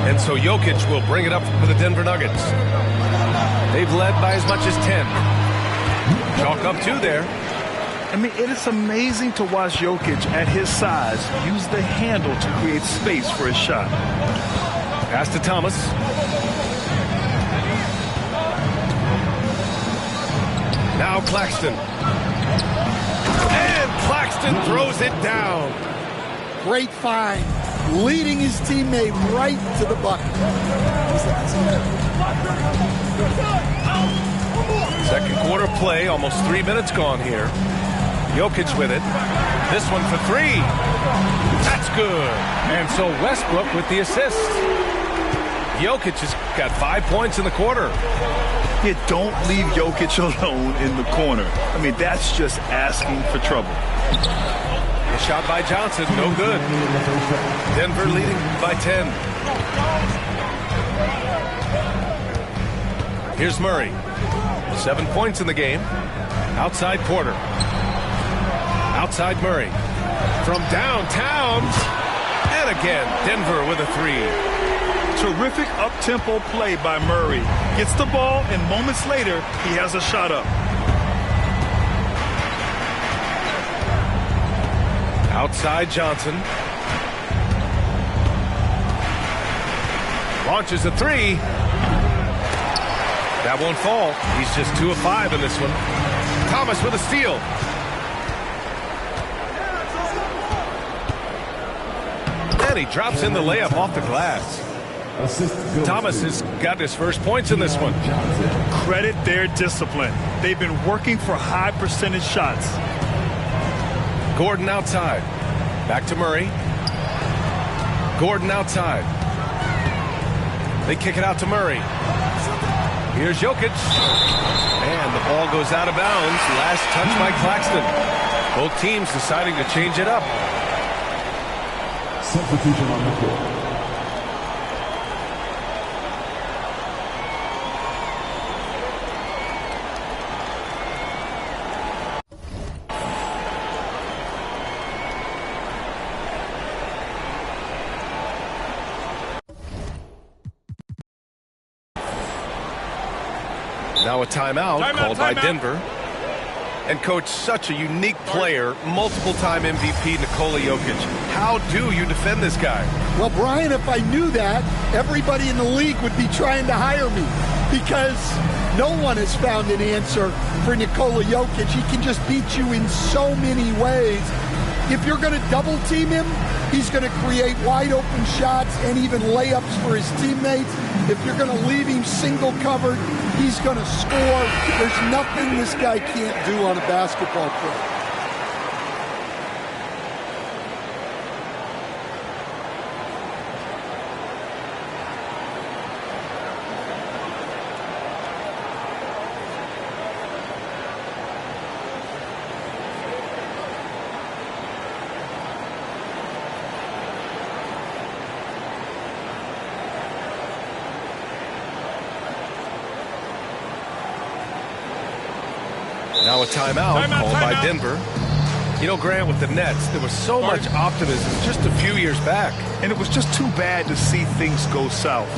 And so Jokic will bring it up for the Denver Nuggets. They've led by as much as 10. Chalk up 2 there. I mean, it is amazing to watch Jokic at his size use the handle to create space for his shot. Pass to Thomas. Now Claxton. And Claxton throws it down. Great find. Leading his teammate right to the bucket. Second quarter play, almost 3 minutes gone here. Jokic with it. This one for 3. That's good. And so Westbrook with the assist. Jokic has got 5 points in the quarter. Yeah, don't leave Jokic alone in the corner. I mean, that's just asking for trouble. A shot by Johnson, no good. Denver leading by 10. Here's Murray. 7 points in the game. Outside Porter. Outside Murray. From downtown. And again, Denver with a 3. Terrific up-tempo play by Murray. Gets the ball, and moments later, he has a shot up. Outside Johnson. Launches a 3. That won't fall. He's just 2 of 5 in this one. Thomas with a steal. And he drops in the layup off the glass. Thomas has got his first points in this one. Credit their discipline. They've been working for high percentage shots. Gordon outside. Back to Murray. Gordon outside. They kick it out to Murray. Here's Jokic. And the ball goes out of bounds. Last touch by Claxton. Both teams deciding to change it up. Substitution on the court. Now a timeout called by Denver. And coach, such a unique player, multiple-time MVP Nikola Jokic. How do you defend this guy? Well, Brian, if I knew that, everybody in the league would be trying to hire me because no one has found an answer for Nikola Jokic. He can just beat you in so many ways. If you're going to double team him, he's going to create wide open shots and even layups for his teammates. If you're going to leave him single covered, he's going to score. There's nothing this guy can't do on a basketball court. Now a timeout called by Denver. You know, Grant, with the Nets, there was so much optimism just a few years back. And it was just too bad to see things go south.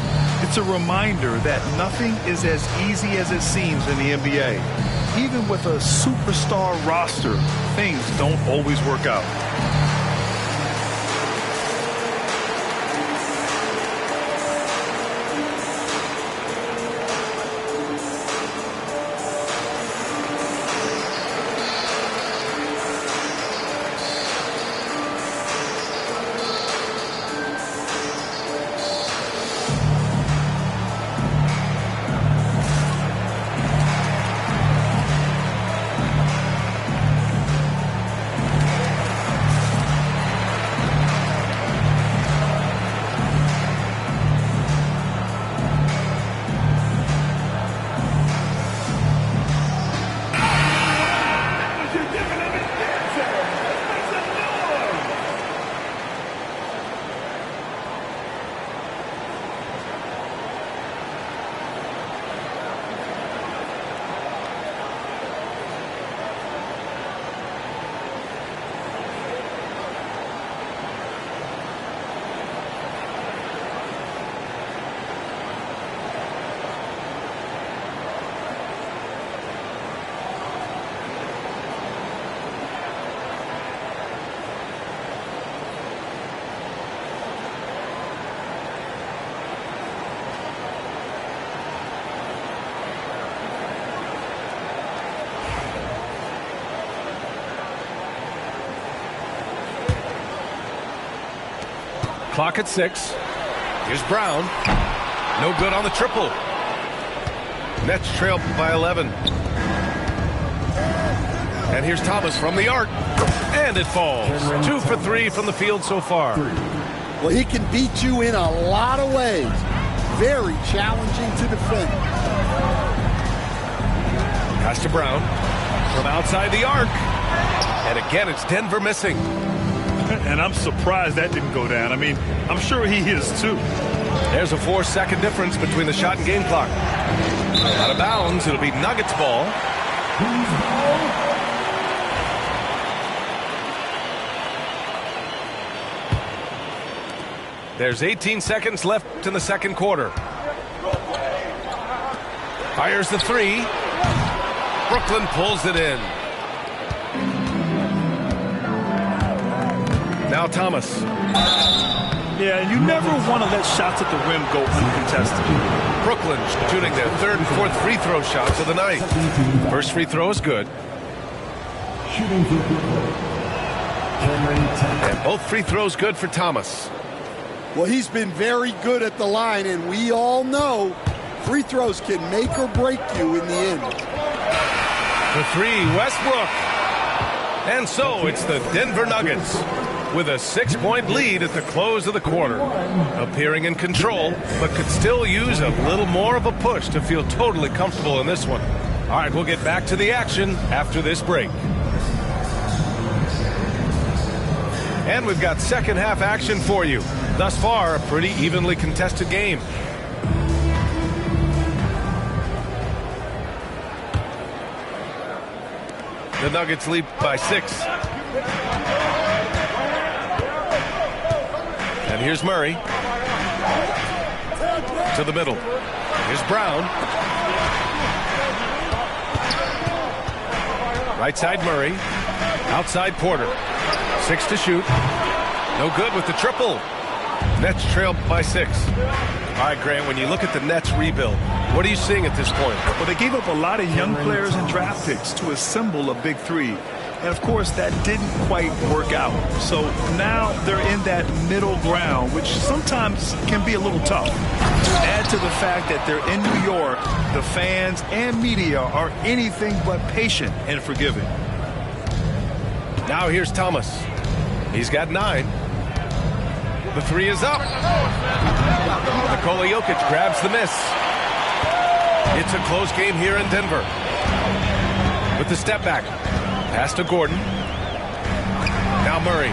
It's a reminder that nothing is as easy as it seems in the NBA. Even with a superstar roster, things don't always work out. Clock at 6. Here's Brown. No good on the triple. Nets trail by 11. And here's Thomas from the arc. And it falls. 2 for 3 from the field so far. Well, he can beat you in a lot of ways. Very challenging to defend. Pass to Brown. From outside the arc. And again, it's Denver missing. And I'm surprised that didn't go down. I mean, I'm sure he is too. There's a 4-second difference between the shot and game clock. Out of bounds, it'll be Nuggets ball. There's 18 seconds left in the second quarter. Fires the 3. Brooklyn pulls it in. Now Thomas. Yeah, you never want to let shots at the rim go uncontested. Brooklyn shooting their 3rd and 4th free throw shots of the night. First free throw is good. And both free throws good for Thomas. Well, he's been very good at the line, and we all know free throws can make or break you in the end. The 3, Westbrook. And so it's the Denver Nuggets with a 6-point lead at the close of the quarter. Appearing in control, but could still use a little more of a push to feel totally comfortable in this one. All right, we'll get back to the action after this break. And we've got second half action for you. Thus far, a pretty evenly contested game. The Nuggets lead by 6. And here's Murray. To the middle. Here's Brown. Right side Murray. Outside Porter. 6 to shoot. No good with the triple. Nets trail by 6. All right, Grant, when you look at the Nets rebuild, what are you seeing at this point? Well, they gave up a lot of young players and draft picks to assemble a big 3. And, of course, that didn't quite work out. So now they're in that middle ground, which sometimes can be a little tough. Add to the fact that they're in New York, the fans and media are anything but patient and forgiving. Now here's Thomas. He's got 9. The 3 is up. Nikola Jokic grabs the miss. It's a close game here in Denver. With the step back. Pass to Gordon. Now Murray.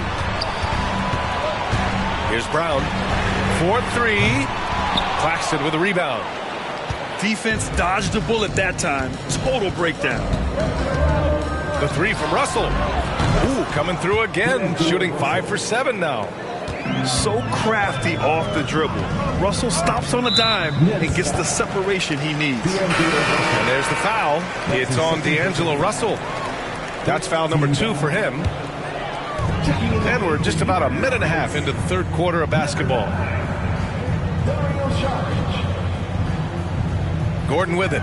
Here's Brown. 4-3. Claxton with a rebound. Defense dodged the bullet that time. Total breakdown. The three from Russell. Ooh, coming through again, shooting 5 for 7 now. So crafty off the dribble. Russell stops on a dime and gets the separation he needs. And there's the foul. It's on D'Angelo Russell. That's foul number 2 for him. And we're just about a minute and a half into the third quarter of basketball. Gordon with it.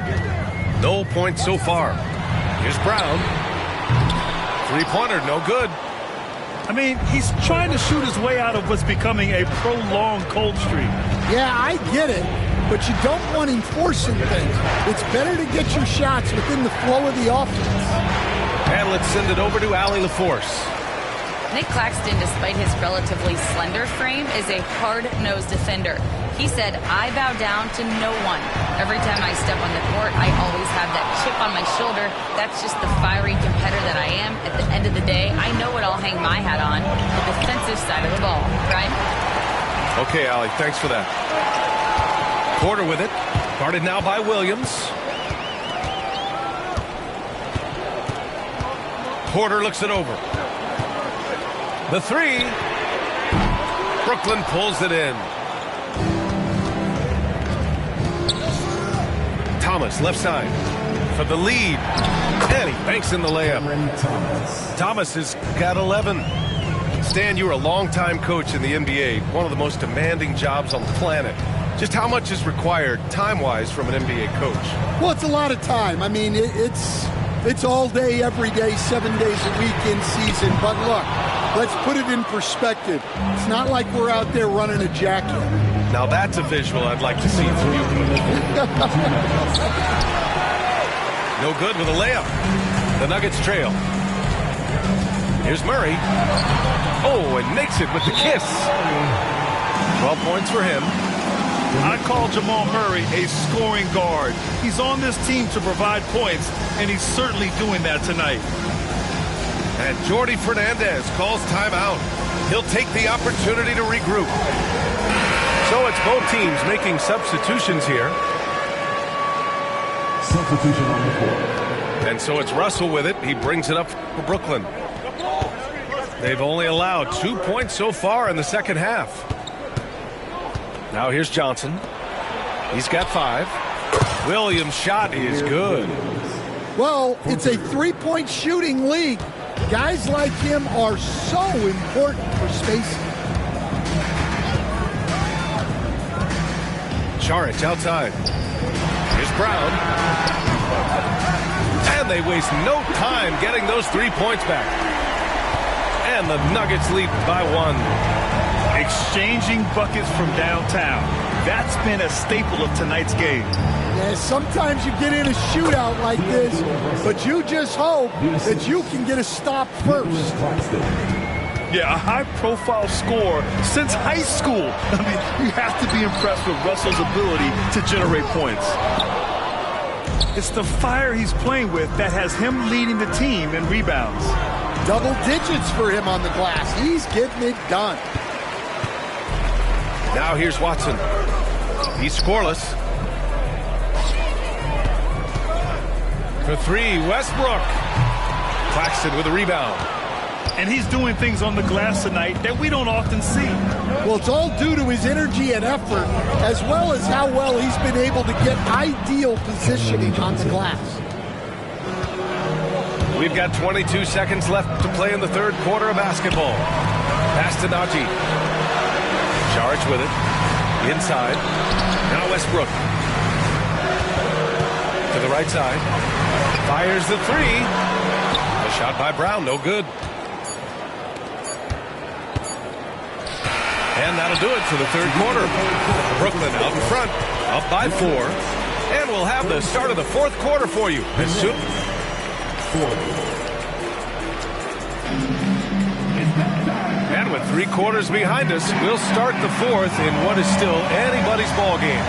No points so far. Here's Brown. Three-pointer, no good. I mean, he's trying to shoot his way out of what's becoming a prolonged cold streak. Yeah, I get it, but you don't want him forcing things. It's better to get your shots within the flow of the offense. And let's send it over to Allie LaForce. Nick Claxton, despite his relatively slender frame, is a hard-nosed defender. He said, "I bow down to no one. Every time I step on the court, I always have that chip on my shoulder. That's just the fiery competitor that I am. At the end of the day, I know what I'll hang my hat on, the defensive side of the ball." Brian? Okay, Allie, thanks for that. Porter with it. Guarded now by Williams. Porter looks it over. The three. Brooklyn pulls it in. Thomas, left side, for the lead. And he banks in the layup. Thomas has got 11. Stan, you were a longtime coach in the NBA, one of the most demanding jobs on the planet. Just how much is required time-wise from an NBA coach? Well, it's a lot of time. I mean, it's all day, every day, 7 days a week in season. But look, let's put it in perspective. It's not like we're out there running a jacket. Now that's a visual I'd like to see from you. No good with a layup. The Nuggets trail. Here's Murray. Oh, and makes it with the kiss. 12 points for him. I call Jamal Murray a scoring guard. He's on this team to provide points, and he's certainly doing that tonight. And Jordi Fernandez calls timeout. He'll take the opportunity to regroup. So it's both teams making substitutions here. Substitution on the court. And so it's Russell with it. He brings it up for Brooklyn. They've only allowed 2 points so far in the second half. Now here's Johnson. He's got 5. Williams' shot is good. Well, it's a three-point shooting league. Guys like him are so important for spacing. Charic outside. Here's Brown. And they waste no time getting those 3 points back. And the Nuggets lead by 1. Exchanging buckets from downtown. That's been a staple of tonight's game. Yeah, sometimes you get in a shootout like this, but you just hope that you can get a stop first. Yeah, a high-profile score since high school. I mean, you have to be impressed with Russell's ability to generate points. It's the fire he's playing with that has him leading the team in rebounds. Double digits for him on the glass. He's getting it done. Now here's Watson. He's scoreless. For 3, Westbrook. Claxton with a rebound. And he's doing things on the glass tonight that we don't often see. Well, it's all due to his energy and effort, as well as how well he's been able to get ideal positioning on the glass. We've got 22 seconds left to play in the third quarter of basketball. Pass to Najee. Charic with it. Inside. Now Westbrook. To the right side. Fires the 3. A shot by Brown, no good. And that'll do it for the third quarter. Brooklyn out in front, up by 4. And we'll have the start of the fourth quarter for you as soon. And with 3 quarters behind us, we'll start the fourth in what is still anybody's ball game.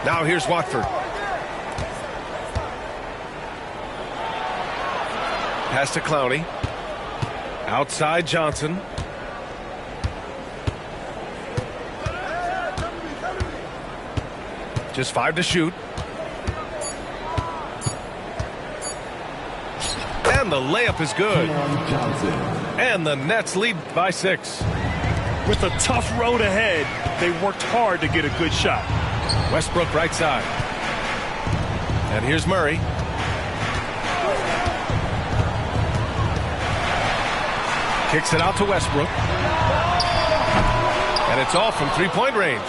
Now here's Watford. Pass to Clowney. Outside Johnson. Just 5 to shoot. And the layup is good. And the Nets lead by 6. With a tough road ahead, they worked hard to get a good shot. Westbrook right side. And here's Murray. Kicks it out to Westbrook. And it's off from three-point range.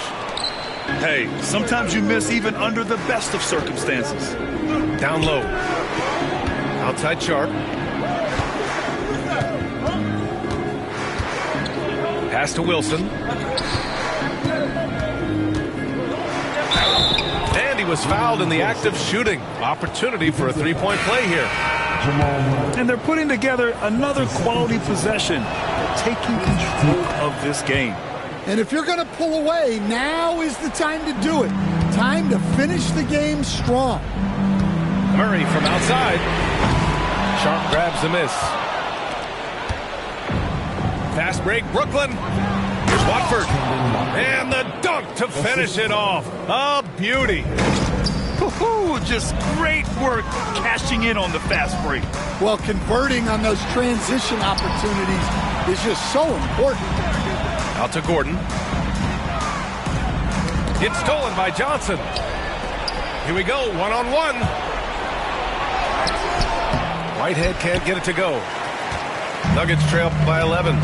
Hey, sometimes you miss even under the best of circumstances. Down low. Outside Sharp. Pass to Wilson. And he was fouled in the act of shooting. Opportunity for a three-point play here. And they're putting together another quality possession, taking control of this game. And if you're going to pull away, now is the time to do it. Time to finish the game strong. Murray from outside. Sharp grabs the miss. Fast break, Brooklyn. Here's Watford. And the dunk to finish it off. A beauty. Just great work cashing in on the fast break. Well, converting on those transition opportunities is just so important. Out to Gordon. It's stolen by Johnson. Here we go, one-on-one. Whitehead can't get it to go. Nuggets trail by 11.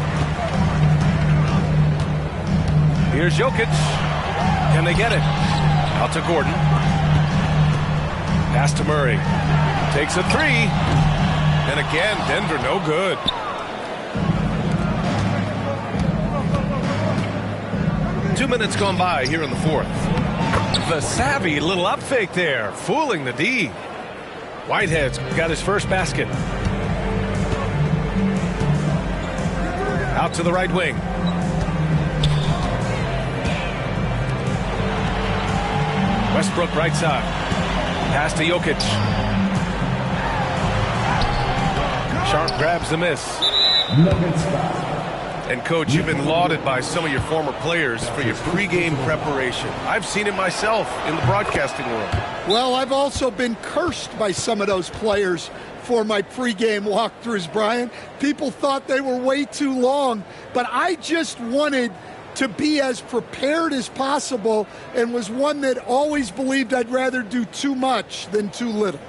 Here's Jokic. Can they get it? Out to Gordon. Pass to Murray. Takes a three. And again, Denver no good. Two minutes gone by here in the fourth. The savvy little up fake there, fooling the D. Whitehead's got his first basket. Out to the right wing. Westbrook right side. Pass to Jokic. Sharp grabs the miss. And, Coach, you've been lauded by some of your former players for your pregame preparation. I've seen it myself in the broadcasting world. Well, I've also been cursed by some of those players for my pregame walkthroughs, Brian. People thought they were way too long, but I just wanted to be as prepared as possible and was one that always believed I'd rather do too much than too little.